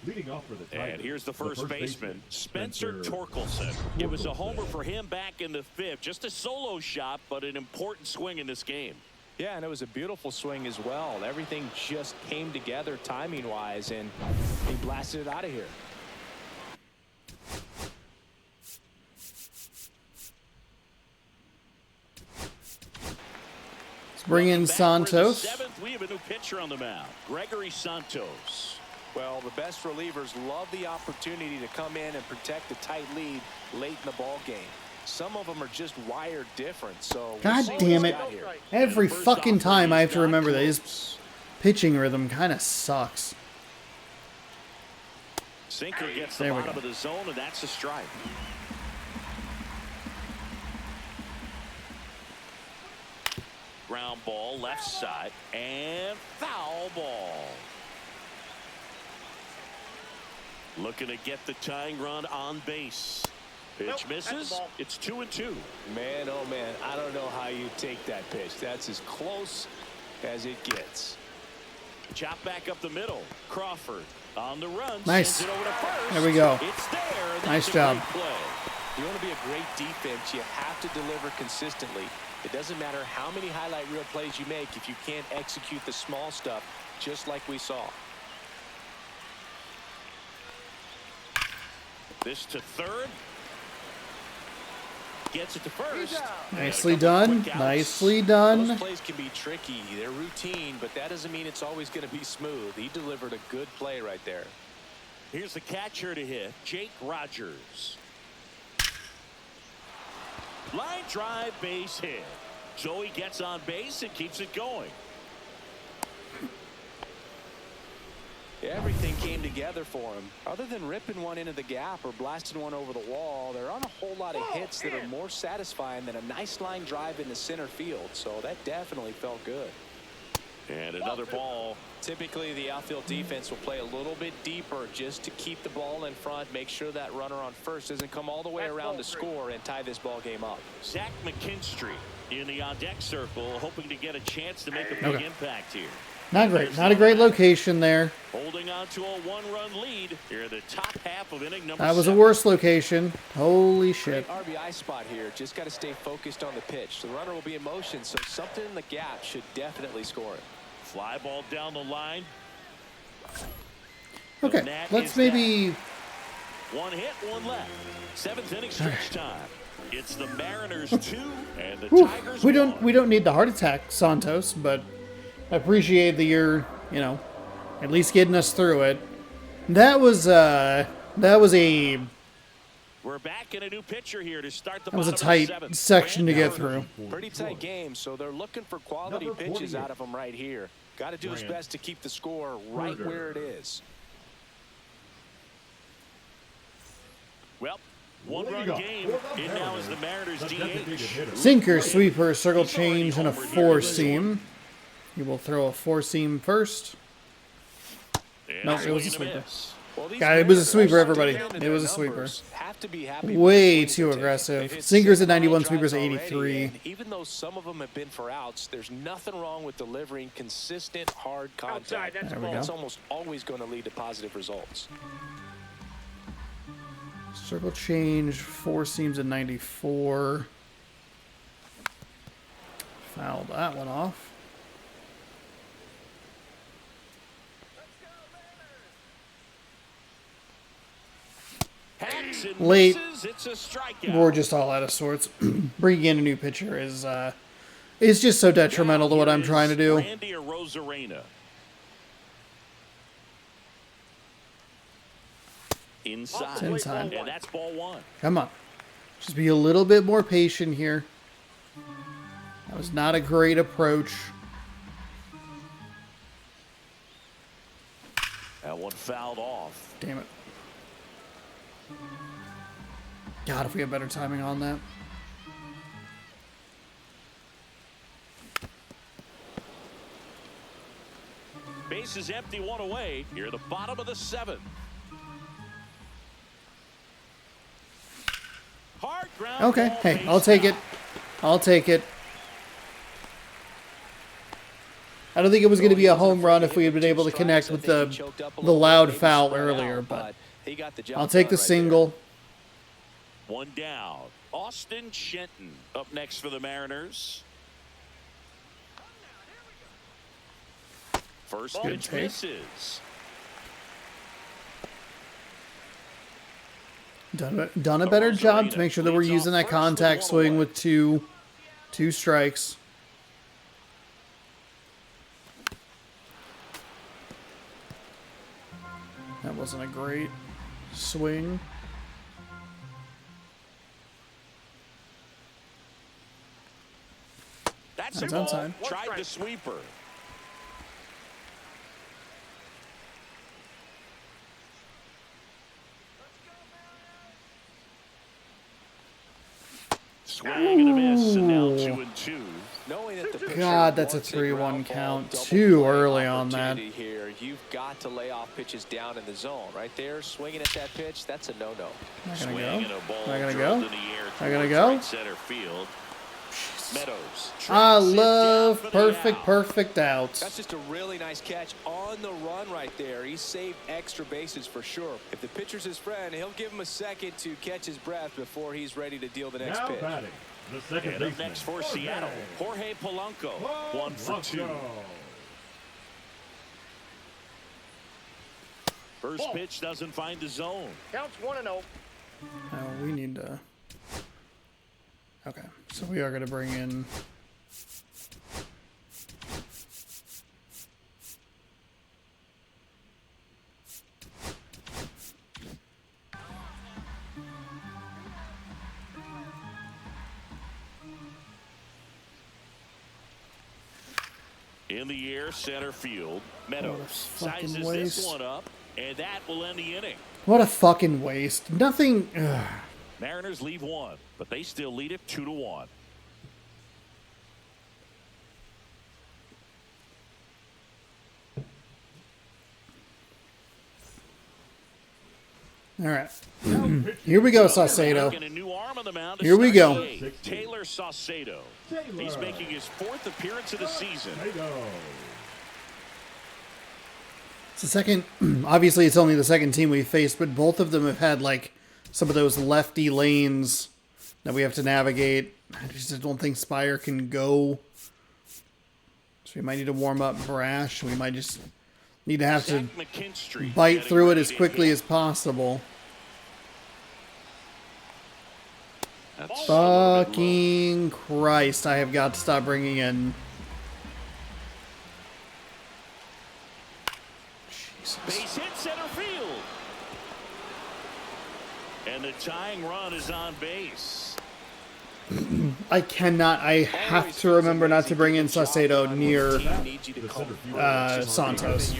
Leading off for the Tigers, And here's the first baseman, Spencer Torkelson. It was a homer for him back in the 5th. Just a solo shot, but an important swing in this game. Yeah, and it was a beautiful swing as well. Everything just came together timing-wise, and he blasted it out of here. Let's bring in Back for the Santos. 7th, we have a new pitcher on the mound, Gregory Santos. Well, the best relievers love the opportunity to come in and protect a tight lead late in the ball game. Some of them are just wired different. So we'll God see what damn he's it. got here. Every First fucking offer, time I he's have to got remember that close. his pitching rhythm kind of sucks. Sinker gets the There we bottom go. of the zone, and that's a strike. Ground ball, left side, and foul ball. Looking to get the tying run on base. Pitch Nope, that's the misses. ball. It's 2-2. Man, oh man, I don't know how you take that pitch. That's as close as it gets. Chop back up the middle. Crawford on the run. Nice. Sends it over to first. There we go. It's there. That's Nice a job. great play. You want to be a great defense, you have to deliver consistently. It doesn't matter how many highlight reel plays you make if you can't execute the small stuff, just like we saw. This to third. Gets it to first. Nicely done. Nicely done. Those plays can be tricky. They're routine, but that doesn't mean it's always going to be smooth. He delivered a good play right there. Here's the catcher to hit, Jake Rogers. Line drive, base hit. So he gets on base and keeps it going. Everything came together for him. Other than ripping one into the gap or blasting one over the wall, there aren't a whole lot of hits that are more satisfying than a nice line drive into center field. So that definitely felt good. And another ball. Typically, the outfield defense will play a little bit deeper just to keep the ball in front, make sure that runner on first doesn't come all the way around to score and tie this ball game up. Zach McKinstry in the on-deck circle, hoping to get a chance to make a big impact here. Not great. Not a great location there. Holding on to a one-run lead here in the top half of inning number That was a 7. worse location. Holy shit. Great RBI spot here. Just got to stay focused on the pitch. The runner will be in motion, so something in the gap should definitely score it. Fly ball down the line. Okay, let's maybe... One hit, one left. 7th inning stretch time. It's the Mariners 2 and the Tigers 1. We don't need the heart attack, Santos, but I appreciate that you're, at least getting us through it. That was a We're back in a new pitcher here to start the that was a bottom tight of the 7th. section to get through. Pretty tight game, so they're looking for quality Number pitches 48. out of him right here. Got to do his Brand. best to keep the score right Murder. where it is. Well, What do you one-run got? game. For the It now is the Mariners the designated DH. hitter. Sinker, sweeper, circle change, and a He's already homered here in this four-seam. He will throw a four-seam first. And No, it swing was a and sweeper. miss. Well, these Yeah, it was a Mariners sweeper, are everybody. down to It their was a sweeper. numbers. Have to be happy with Way the swings too they're taking. aggressive. They've hit Sinkers at 7 91, line sweepers at drives already, 83. and even though some of them have been for outs, there's nothing wrong with delivering consistent, hard contact. Outside, that's There we ball. go. It's almost always going to lead to positive results. Circle change, four seams at 94. Foul that one off. Hacks and Late. misses. It's a strikeout. We're just all out of sorts. Bringing in a new pitcher is just so detrimental to what I'm trying to do. Randy Arozarena. Inside. It's inside. And that's ball 1. Come on. Just be a little bit more patient here. That was not a great approach. That one fouled off. Damn it. God, if we had better timing on that. Base is empty, one away. Here at the bottom of the 7th. Hard ground Okay, ball, hey, base I'll take it. out. I'll take it. I don't think it was going to be a home run if we had been able to connect with the loud foul earlier, but I'll take the single. One down. Austin Shenton up next for the Mariners. First Good pitch take. misses. Done a better job to make sure that we're using that contact swing with two strikes. That wasn't a great swing. That's That's a ball. outside. Tried the sweeper. Swing and a miss, and now 2-2. Knowing that the pitcher God, that's a wants 3-1 ground ball, count. double Too play early on that. opportunity Here, you've got to lay off pitches down in the zone. Right there, swinging at that pitch, that's a no-no. Not gonna Swing go. and a ball Not gonna drilled go. in the air Not gonna towards go. right center field. Meadows. I tracks it down love for the perfect out. outs. That's just a really nice catch on the run right there. He saved extra bases for sure. If the pitcher's his friend, he'll give him a second to catch his breath before he's ready to deal the next Now pitch. batting, the second And up baseman. next for Seattle, Jorge Polanco. 1 for 2. First pitch doesn't find the zone. Counts 1-0. Now we need to. Okay, so we are going to bring in. In the air, center field. Meadows fucking sizes waste. this one up, and that will end the inning. What a fucking waste. Nothing. Mariners leave 1, but they still lead it 2-1. All right. Here we go, Saucedo. Making a new arm on the mound to Here we start go. the 8th. Taylor Saucedo. He's making his 4th appearance of the season. It's the second. Obviously, it's only the second team we faced, but both of them have had like some of those lefty lanes that we have to navigate. I just don't think Spire can go. So we might need to warm up Brash. We might just need to have to Zach McKinstry bite getting through it ready as to quickly hit. as possible. That's Fucking Christ, I have got to stop bringing in. Jesus. Base hit center field. And the tying run is on base. I cannot. I have to remember not to bring in Saucedo near Santos.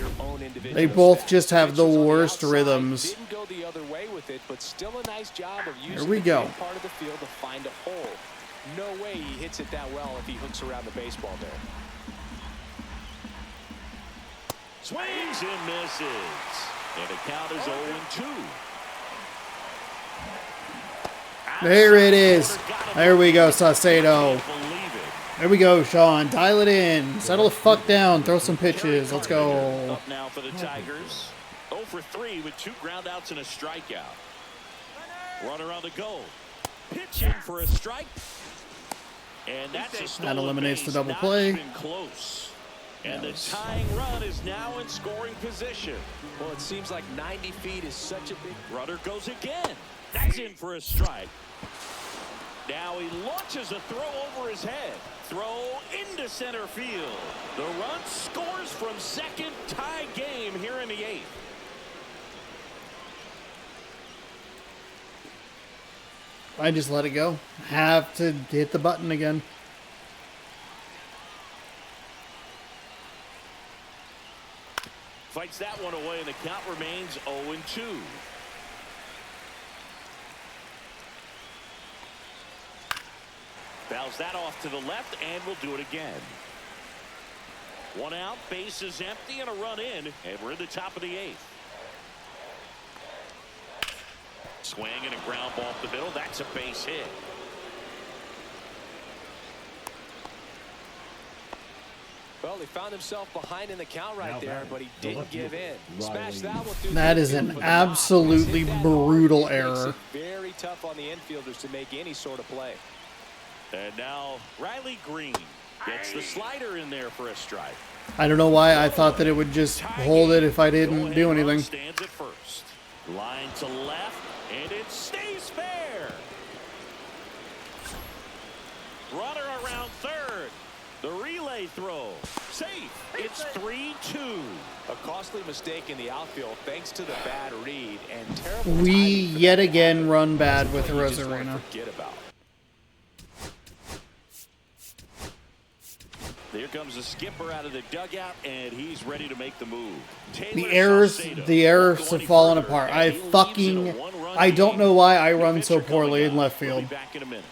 They both just have the worst rhythms. Didn't go the other way with it, but still a nice job of using Here we go. the big part of the field to find a hole. No way he hits it that well if he hooks around the baseball there. Swings and misses. And the count is 0-2. There it is. There we go, Saucedo. Believe it. There we go, Sean. Dial it in. Settle the fuck down. Throw some pitches. Let's go. Up now for the Tigers. 0 for 3 with 2 groundouts and a strikeout. Runner on the go. Pitching for a strike. And that's a stolen That eliminates the base. double Not play. even close. And the tying run is now in scoring position. Well, it seems like 90 feet is such a big... Runner goes again. That's in for a strike. Now he launches a throw over his head. Throw into center field. The run scores from second. Tie game here in the 8th. I just let it go. Have to hit the button again. Fights that one away, and the count remains 0-2. Fouls that off to the left, and we'll do it again. 1 out, base is empty, and a run in, and we're in the top of the 8th. Swing and a ground ball up the middle. That's a base hit. Well, he found himself behind in the count right Now there, batting, but he the didn't left give in. fielder, Smashed that Riley. one through That the is field an for the absolutely knock. Hit that brutal hard. It makes error. it very tough on the infielders to make any sort of play. And now Riley Green gets the slider in there for a strike. I don't know why I thought that it would just hold it if I didn't do Go-ahead run anything. Stands at first. Line to left, and it stays fair. Runner around third. The relay throw. Safe. It's 3-2. A costly mistake in the outfield thanks to the bad read and terrible We timing for yet that. again run bad with You just wanna Rosarena. forget about. There comes the skipper out of the dugout, and he's ready to make the move. The Taylor errors Saucedo have fallen going apart. further, I and he leads in a fucking, one-run I don't game. know why I The run so pitcher coming poorly in up. left We'll be field. back in a minute.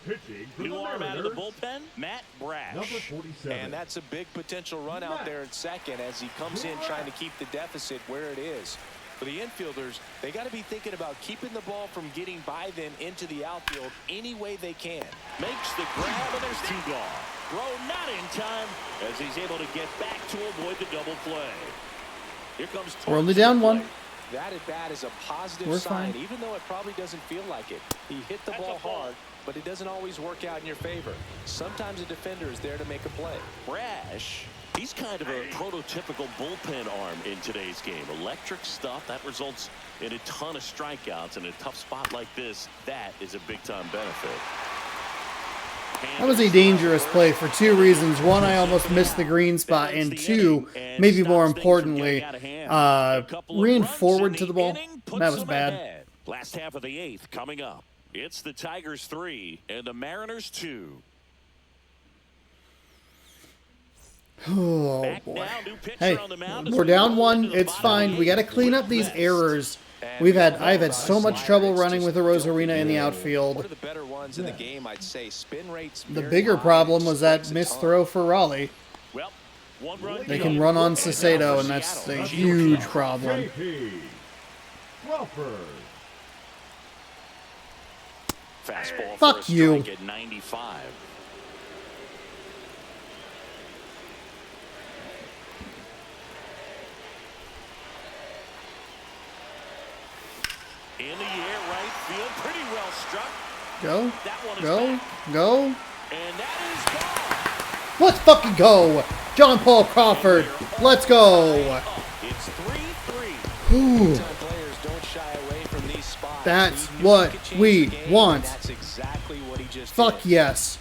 Pitching for New the arm out of the Mariners, bullpen, Matt Brash. number 47. And that's a big potential run out there in second as he comes in trying to keep the deficit where it is. For the infielders, they got to be thinking about keeping the ball from getting by them into the outfield any way they can. Makes the grab, and there's two gone. Throw not in time as he's able to get back to avoid the double play. Here comes We're only down one. That at bat is a positive We're sign, fine. even though it probably doesn't feel like it. He hit the ball hard, but it doesn't always work out in your favor. Sometimes a defender is there to make a play. Brash, he's kind of a prototypical bullpen arm in today's game. Electric stuff that results in a ton of strikeouts. In a tough spot like this, that is a big-time benefit. That was a dangerous play for two reasons. One, I almost missed the green spot, and two, maybe more importantly, ran forward to the ball. That was bad. Last half of the 8th coming up. It's the Tigers 3 and the Mariners 2. Oh boy. Hey, we're down one. It's fine. We got to clean up these errors. I've had so much trouble running with the Rosarina in the outfield. One of the better ones in the game, I'd say. Spin rates. The bigger problem was that missed throw for Raleigh. Well, one run They can run on Cicero, and that's a huge problem. JP Crawford. Fastball Fuck for a you. strike at 95. In the air, right field, pretty well struck. Go, That one is go, back, go. and that Let's fucking go. John Paul Crawford. Let's go. is gone. It's 3-3. Whew. Time players don't shy away from these spots. That's He knew what he could change we the game, want. and that's exactly what he just Fuck did. yes.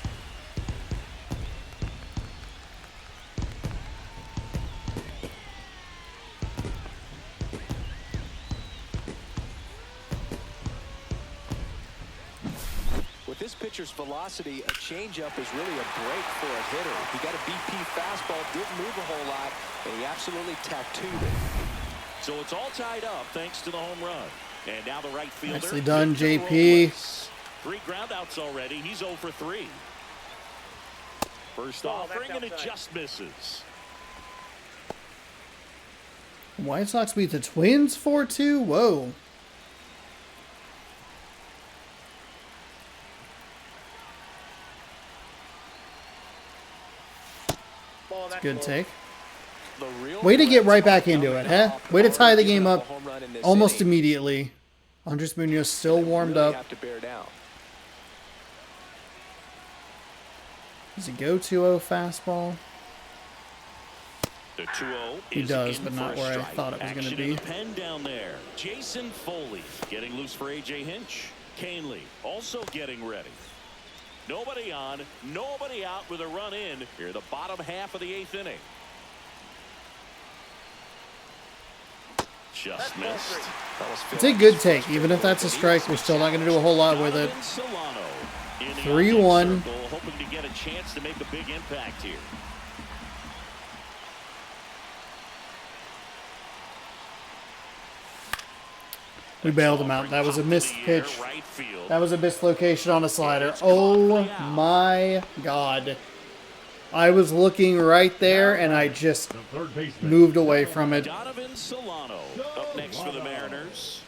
With this pitcher's velocity, a changeup is really a break for a hitter. He got a BP fastball, didn't move a whole lot, and he absolutely tattooed it. So it's all tied up thanks to the home run. And now the right fielder. Nicely done, Victor JP. Robles. 3 groundouts already. He's 0 for 3. First Oh, offering, that's and it outside. just misses. White Sox beat the Twins 4-2. Whoa. Ball, that's Good low. take. The real Way to get threats right back are into coming it, huh? off. Way to tie the Giving game up up a home run in this almost inning. immediately. Andres Munoz still warmed Really up. have to bear down. Does he go 2-0 fastball? The 2-0 He is does, in but for not a where I strike. thought it was gonna Action be. in the pen down there. Jason Foley getting loose for A.J. Hinch. Canley also getting ready. Nobody on, nobody out with a run in here the bottom half of the 8th inning. Just missed. It's a good take. Even if that's a strike, we're still not going to do a whole lot with it. Donovan Solano in the 3-1. object circle, hoping to get a chance to make a big impact here. We bailed him out. That was a missed Top of the air, pitch. right field. That was a mislocation on a slider. Oh my god. I was looking right there and I just The third baseman. moved away from it. Donovan Solano up next for the Mariners.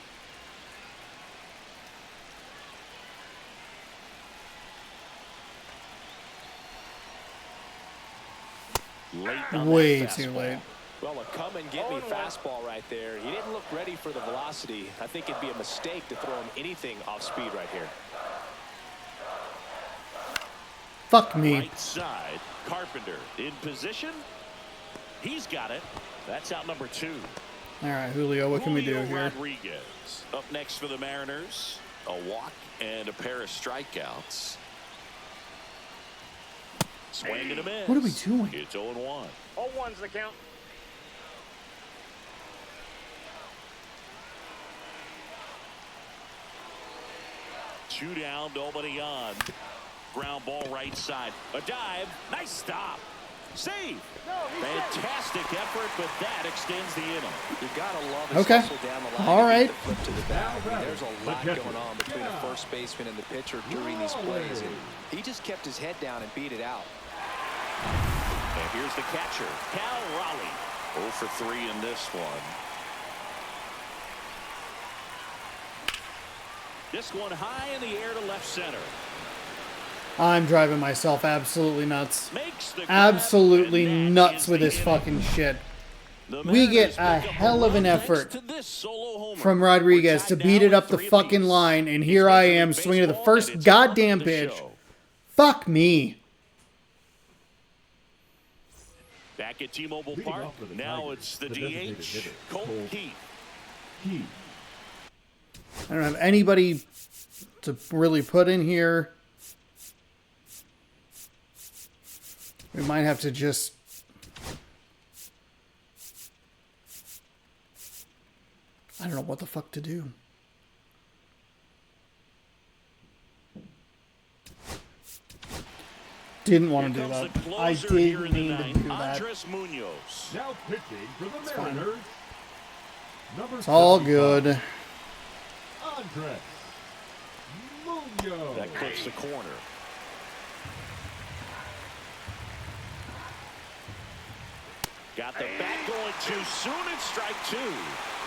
Late on Way that too fastball. late. Well, a come and get me fastball right there. He didn't look ready for the velocity. I think it'd be a mistake to throw him anything off speed right here. Fuck me. Right side, Carpenter in position. He's got it. That's out number 2. Alright, Julio, what can we do Julio here? Rodriguez up next for the Mariners. A walk and a pair of strikeouts. Swing and a miss. What are we doing? It's 0-1. All one's the count. Two down, nobody on. Ground ball right side. A dive. Nice stop. Save. Fantastic effort, but that extends the inning. You gotta love his Okay. hustle down the line. All to get right. the flip to the bat. I mean, there's a lot catcher. going on between the first baseman and the pitcher during these plays, and he just kept his head down and beat it out. And here's the catcher, Cal Raleigh. 0 for 3 in this one. This one high in the air to left center. I'm driving myself absolutely nuts. Makes the grab, Absolutely and that nuts is with the this inning. fucking shit. The We get Mariners a pick up hell of an run thanks effort to this solo homer. from Rodriguez We're to tied beat now it up at the 3 fucking apiece. line, and It's here I Major am League swinging to the Baseball, first and it's goddamn the pitch. show. Fuck me. Back at T-Mobile Leading Park, off for the now Tigers, it's the the designated DH, hitter, Colt Cole Heath. Key. I don't have anybody to really put in here. We might have to just... I don't know what the fuck to do. Didn't want to do that. I didn't mean to do that. Andres Munoz. Now pitching for the Mariners. Number It's all 75, good. Andres Munoz. That clips the corner. Got the bat going too soon and strike two.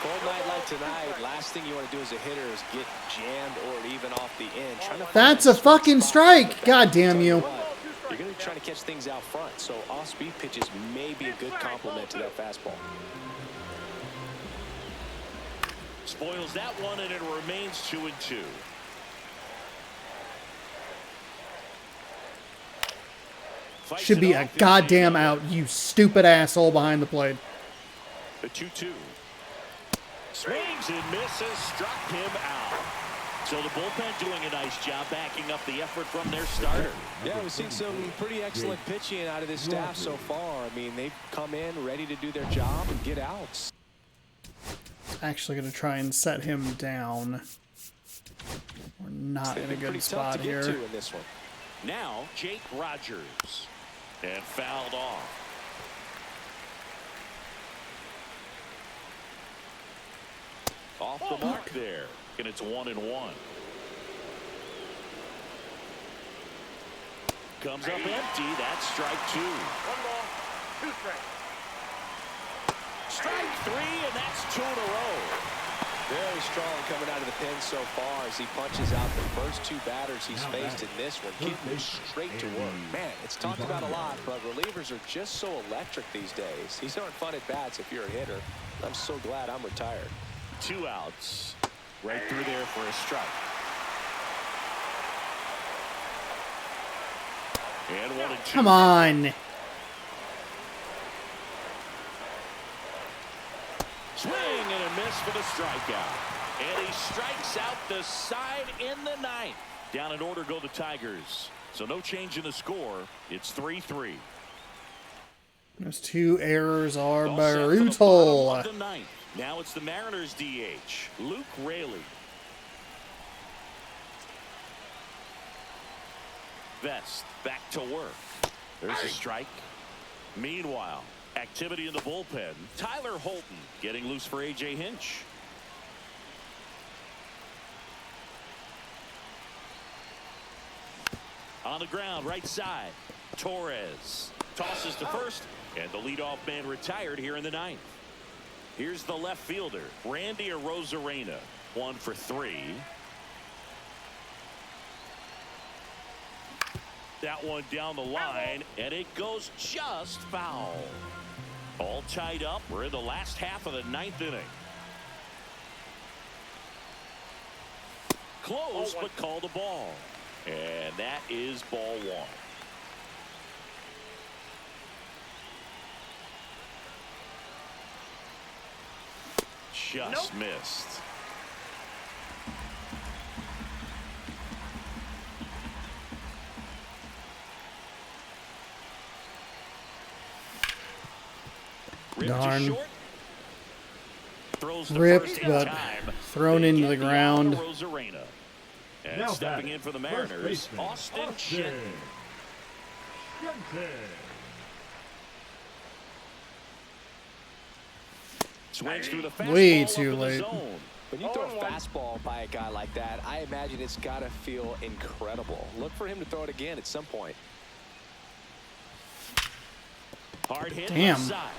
Cold night like tonight, last thing you want to do as a hitter is get jammed or even off the end. Trying to find That's that a fucking spot on the strike. bat. God damn Tell you. what, you're going to try to catch things out front, so off-speed pitches may be a good complement to that fastball. Spoils that one, and it remains 2-2. Fights Should be it a off, goddamn it's out, you stupid asshole behind the plate. the 2-2. Swings and misses, struck him out. So the bullpen doing a nice job backing up the effort from their starter. Yeah, we've seen some pretty excellent pitching out of this staff so far. I mean, they've come in ready to do their job and get outs. Actually going to try and set him down. We're not in a Pretty good tough spot to get here. to in this one. Now Jake Rogers, and fouled off. Off the mark there, and it's 1-1. Comes up empty. That's strike two. 1 ball, 2 strikes. Strike three, and that's 2 in a row. Very strong coming out of the pen so far as he punches out the first 2 batters he's faced in this one. Keep him straight to work. Man, it's talked about a lot, but relievers are just so electric these days. These aren't fun at bats if you're a hitter. I'm so glad I'm retired. 2 outs. Right through there for a strike. And 1-2. Come on. Swing and a miss for the strikeout. And he strikes out the side in the 9th. Down in order go the Tigers. So no change in the score. It's 3-3. Those 2 errors are All set for the brutal. bottom of the 9th. Now it's the Mariners DH, Luke Raley. Vest back to work. There's a strike. Meanwhile, activity in the bullpen. Tyler Holton getting loose for A.J. Hinch. On the ground, right side. Torres tosses to first, and the leadoff man retired here in the 9th. Here's the left fielder, Randy Arozarena, 1 for 3. That one down the line, and it goes just foul. All tied up. We're in the last half of the 9th inning. Close, but called a ball. And that is ball 1. Just missed. Darn. Short. Throws the Ripped, first in but time. thrown They into get the ground. Arozarena. And Now stepping batting, in for the first Mariners, baseman, Austin Shen. Shenton. Swings through the fastball Way up too in the late. zone. When you throw a fastball by a guy like that, I imagine it's got to feel incredible. Look for him to throw it again at some point. Hard hit Damn. left side.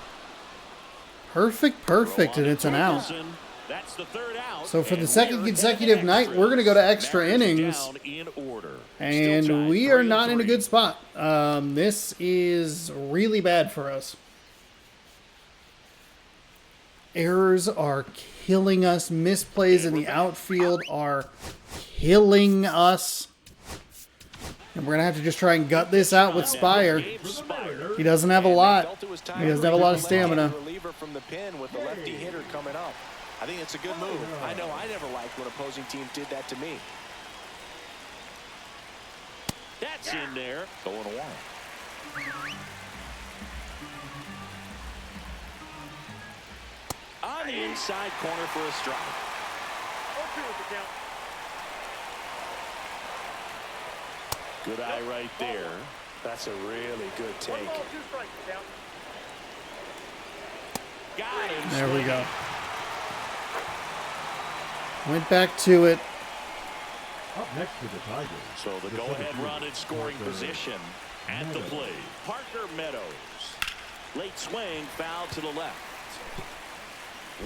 Perfect, Throw and on it's an out. Torkelson, That's the third out. So for the and second we're consecutive headed night, we're going to go to extra Mariners innings. down in order. And Still tied we are not in a 3-3. good spot. This is really bad for us. Errors are killing us. Misplays in the outfield are killing us. And we're going to have to just try and gut this out with Spire. He doesn't have a lot. He doesn't have a lot of stamina. Reliever from the pen with the lefty hitter coming up. I think it's a good move. I know I never liked when opposing teams did that to me. That's in there. 0-1. On the inside corner for a strike. 0-2 is the count. Good eye right there. That's a really good 1 take. ball, 2 strikes, the count. Got him. There we go. Went back to it. Up next to the Tigers. So the go-ahead run in scoring position at the plate. Parker Meadows. Late swing, foul to the left.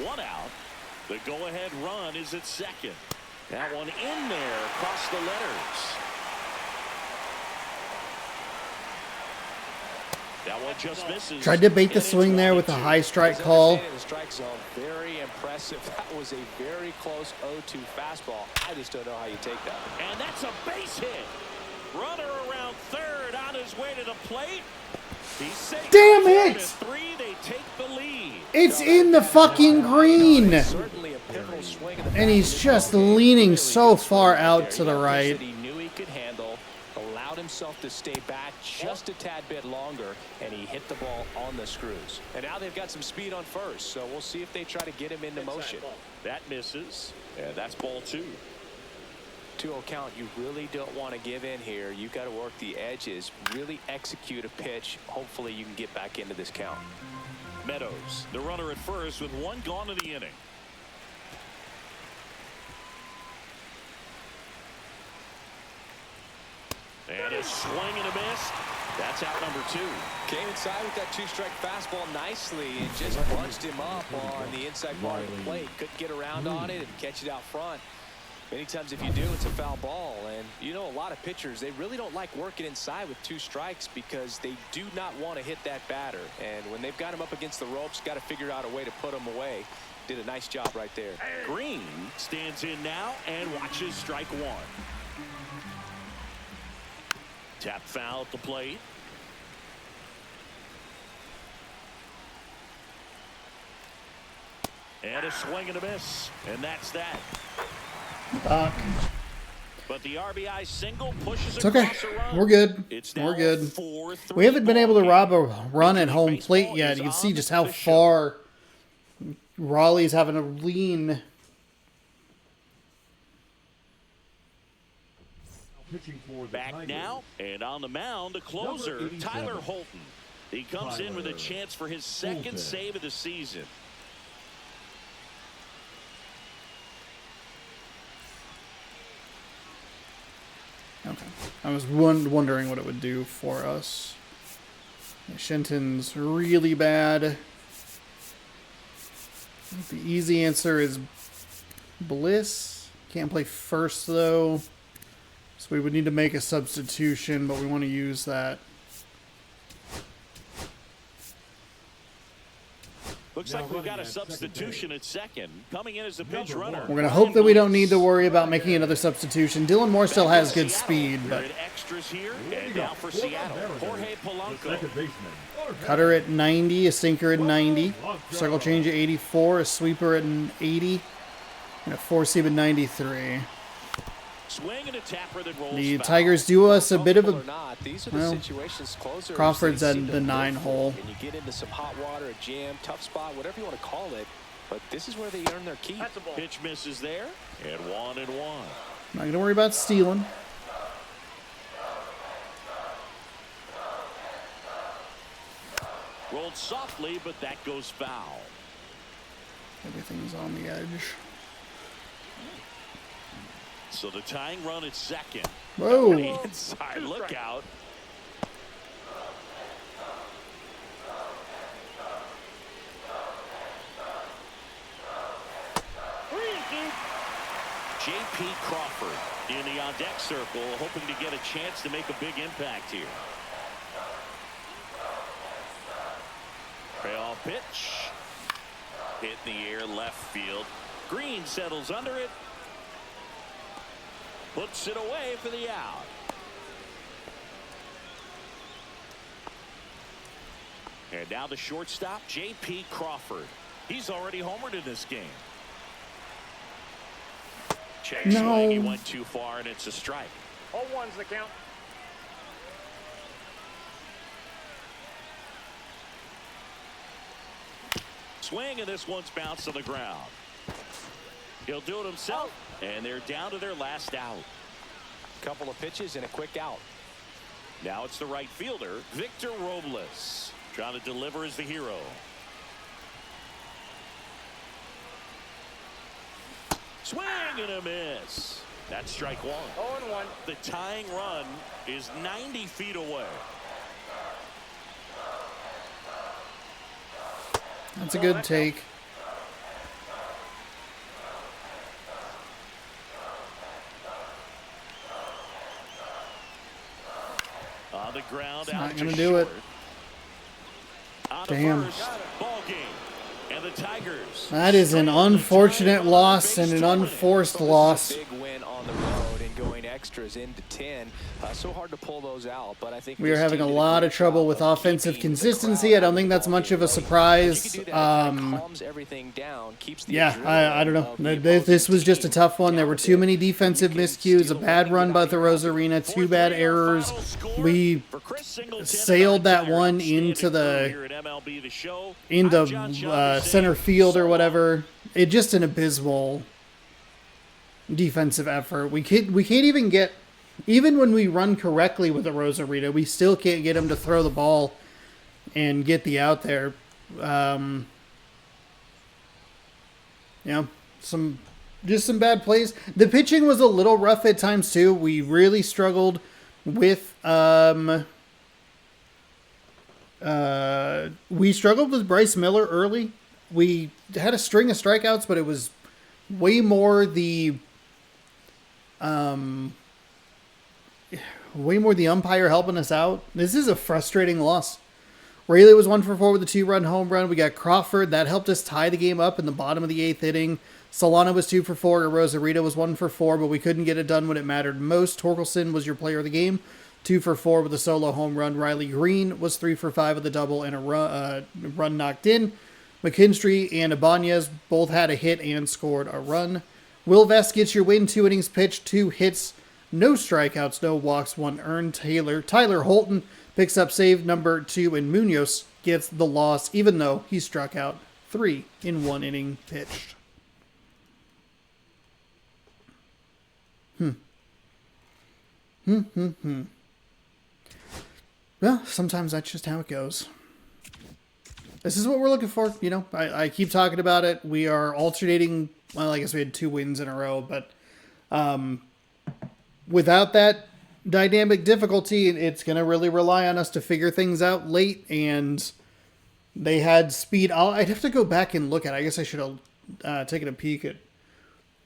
1 out. The go-ahead run is at second. That one in there across the letters. That one just misses. Tried to bait the And it's swing there with a 1-2. high strike call. The strike zone, very impressive. That was a very close 0-2 fastball. I just don't know how you take that. And that's a base hit. Runner around third on his way to the plate. He's safe. Damn it! 4-3, they take the lead. It's in the fucking green. Certainly a pivotal swing of the And he's just leaning so far out to the right. He knew he could handle, allowed himself to stay back just a tad bit longer, and he hit the ball on the screws. And now they've got some speed on first, so we'll see if they try to get him into motion. That misses. And that's ball 2. 2-0 count. You really don't want to give in here. You've got to work the edges, really execute a pitch. Hopefully you can get back into this count. Meadows, the runner at first with 1 gone in the inning. And a swing and a miss. That's out number 2. Came inside with that 2-strike fastball nicely and just bunched him up on the inside part of the plate. Couldn't get around on it and catch it out front. Many times if you do, it's a foul ball. And you know, a lot of pitchers, they really don't like working inside with 2 strikes because they do not want to hit that batter. And when they've got him up against the ropes, got to figure out a way to put him away. Did a nice job right there. Green stands in now and watches strike 1. Tap foul at the plate. And a swing and a miss. And that's that. Fuck. But the RBI single pushes It's okay. across a run. We're good. It's now We're good. a 4-3 We haven't been able to ball rob game. a run at home plate Baseball yet. is You can see on just how the show. far Raleigh's having to lean. Pitching for the Back Tigers. now, and on the mound, the closer, Number 87. Tyler Holton. He comes in with a Tyler chance for his second Holton. save of the season. Okay. I was wondering what it would do for us. Shenton's really bad. The easy answer is Bliss. Can't play first, though. So we would need to make a substitution, but we want to use that. Looks Now like we've running got a at second substitution at second. Coming in as the pinch Number runner. one. We're going to hope that we don't need to worry about making another substitution. Dylan Moore still has good speed, We're but at extras here, Here we and go. now for For the Seattle, Mariners, Jorge the Polanco. second baseman. cutter at 90, a sinker at 90, circle change at 84, a sweeper at 80, and a four-seam at 93. Swing and a tapper that rolls The foul. Tigers do us a bit of Comfortable a... or not, these are the well, situations closers Crawford's they at seem to the live 9 for. hole. And you get into some hot water, a jam, tough spot, whatever you want to call it. But this is where they earn their keep. That's a ball. Pitch misses there, and 1-1. Not going to worry about stealing. Rolled softly, but that goes foul. Everything's on the edge. So the tying run at second. Whoa. Inside, look out. J.P. Crawford in the on-deck circle, hoping to get a chance to make a big impact here. Payoff pitch. Hit in the air left field. Green settles under it. Puts it away for the out. And now the shortstop, J.P. Crawford. He's already homered in this game. Check swing. He went too far, and it's a strike. 0-1's the count. Swing, and this one's bounced on the ground. He'll do it himself, and they're down to their last out. Couple of pitches and a quick out. Now it's the right fielder, Victor Robles. Trying to deliver as the hero. Swing and a miss. That's strike one. 0-1. The tying run is 90 feet away. That's a good take. On the ground, It's out not going to to do it. On Damn. the first, ball game. And the Tigers. That is an unfortunate loss and an unforced loss. Big win on the road and going extras into 10. So hard to pull those out, but I think We are having a lot of trouble with offensive consistency. I don't think that's much of a surprise. Yeah, I don't know. This was just a tough one. There were too many defensive miscues, a bad run by the Rosarina, two bad errors. We sailed that one into center field or whatever. It just an abysmal defensive effort. We can't even get, even when we run correctly with the Rosarina, we still can't get him to throw the ball and get the out there. Some bad plays. The pitching was a little rough at times too. We really struggled with Bryce Miller early. We had a string of strikeouts, but it was way more the umpire helping us out. This is a frustrating loss. Rayleigh was 1 for 4 with a 2-run home run. We got Crawford. That helped us tie the game up in the bottom of the 8th inning. Solana was 2 for 4. Rosarita was 1 for 4, but we couldn't get it done when it mattered most. Torkelson was your player of the game, 2 for 4 with a solo home run. Riley Green was 3 for 5 with a double and a run knocked in. McKinstry and Ibanez both had a hit and scored a run. Will Vest gets your win, 2 innings pitched, 2 hits, no strikeouts, no walks, 1 earned. Tyler Holton picks up save number 2, and Munoz gets the loss, even though he struck out 3 in 1 inning pitched. Well, sometimes that's just how it goes. This is what we're looking for. You know, I keep talking about it. We are alternating. Well, I guess we had 2 wins in a row, but without that dynamic difficulty, it's going to really rely on us to figure things out late. And they had speed. I'd have to go back and look at it. I guess I should have taken a peek at.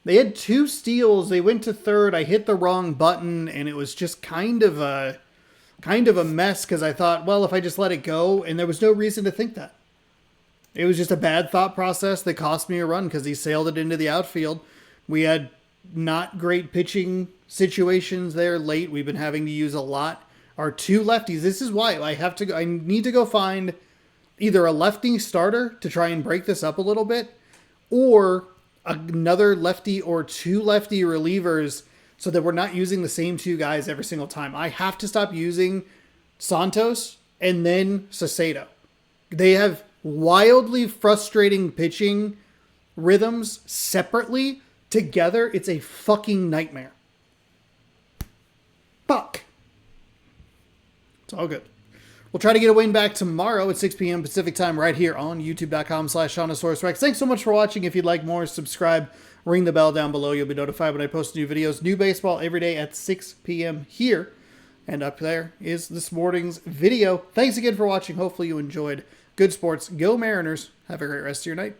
They had 2 steals. They went to third. I hit the wrong button, and it was just kind of a mess because I thought, well, if I just let it go, and there was no reason to think that. It was just a bad thought process that cost me a run because he sailed it into the outfield. We had not great pitching situations there late. We've been having to use a lot. Our 2 lefties. This is why I need to go find either a lefty starter to try and break this up a little bit, or another lefty or 2 lefty relievers so that we're not using the same 2 guys every single time. I have to stop using Santos and then Saucedo. They have wildly frustrating pitching rhythms separately. Together, it's a fucking nightmare. Fuck. It's all good. We'll try to get a win back tomorrow at 6 p.m. Pacific time right here on youtube.com/ShaunosaurusRex. Thanks so much for watching. If you'd like more, subscribe, ring the bell down below. You'll be notified when I post new videos. New baseball every day at 6 p.m. here. And up there is this morning's video. Thanks again for watching. Hopefully you enjoyed. Good sports. Go Mariners. Have a great rest of your night.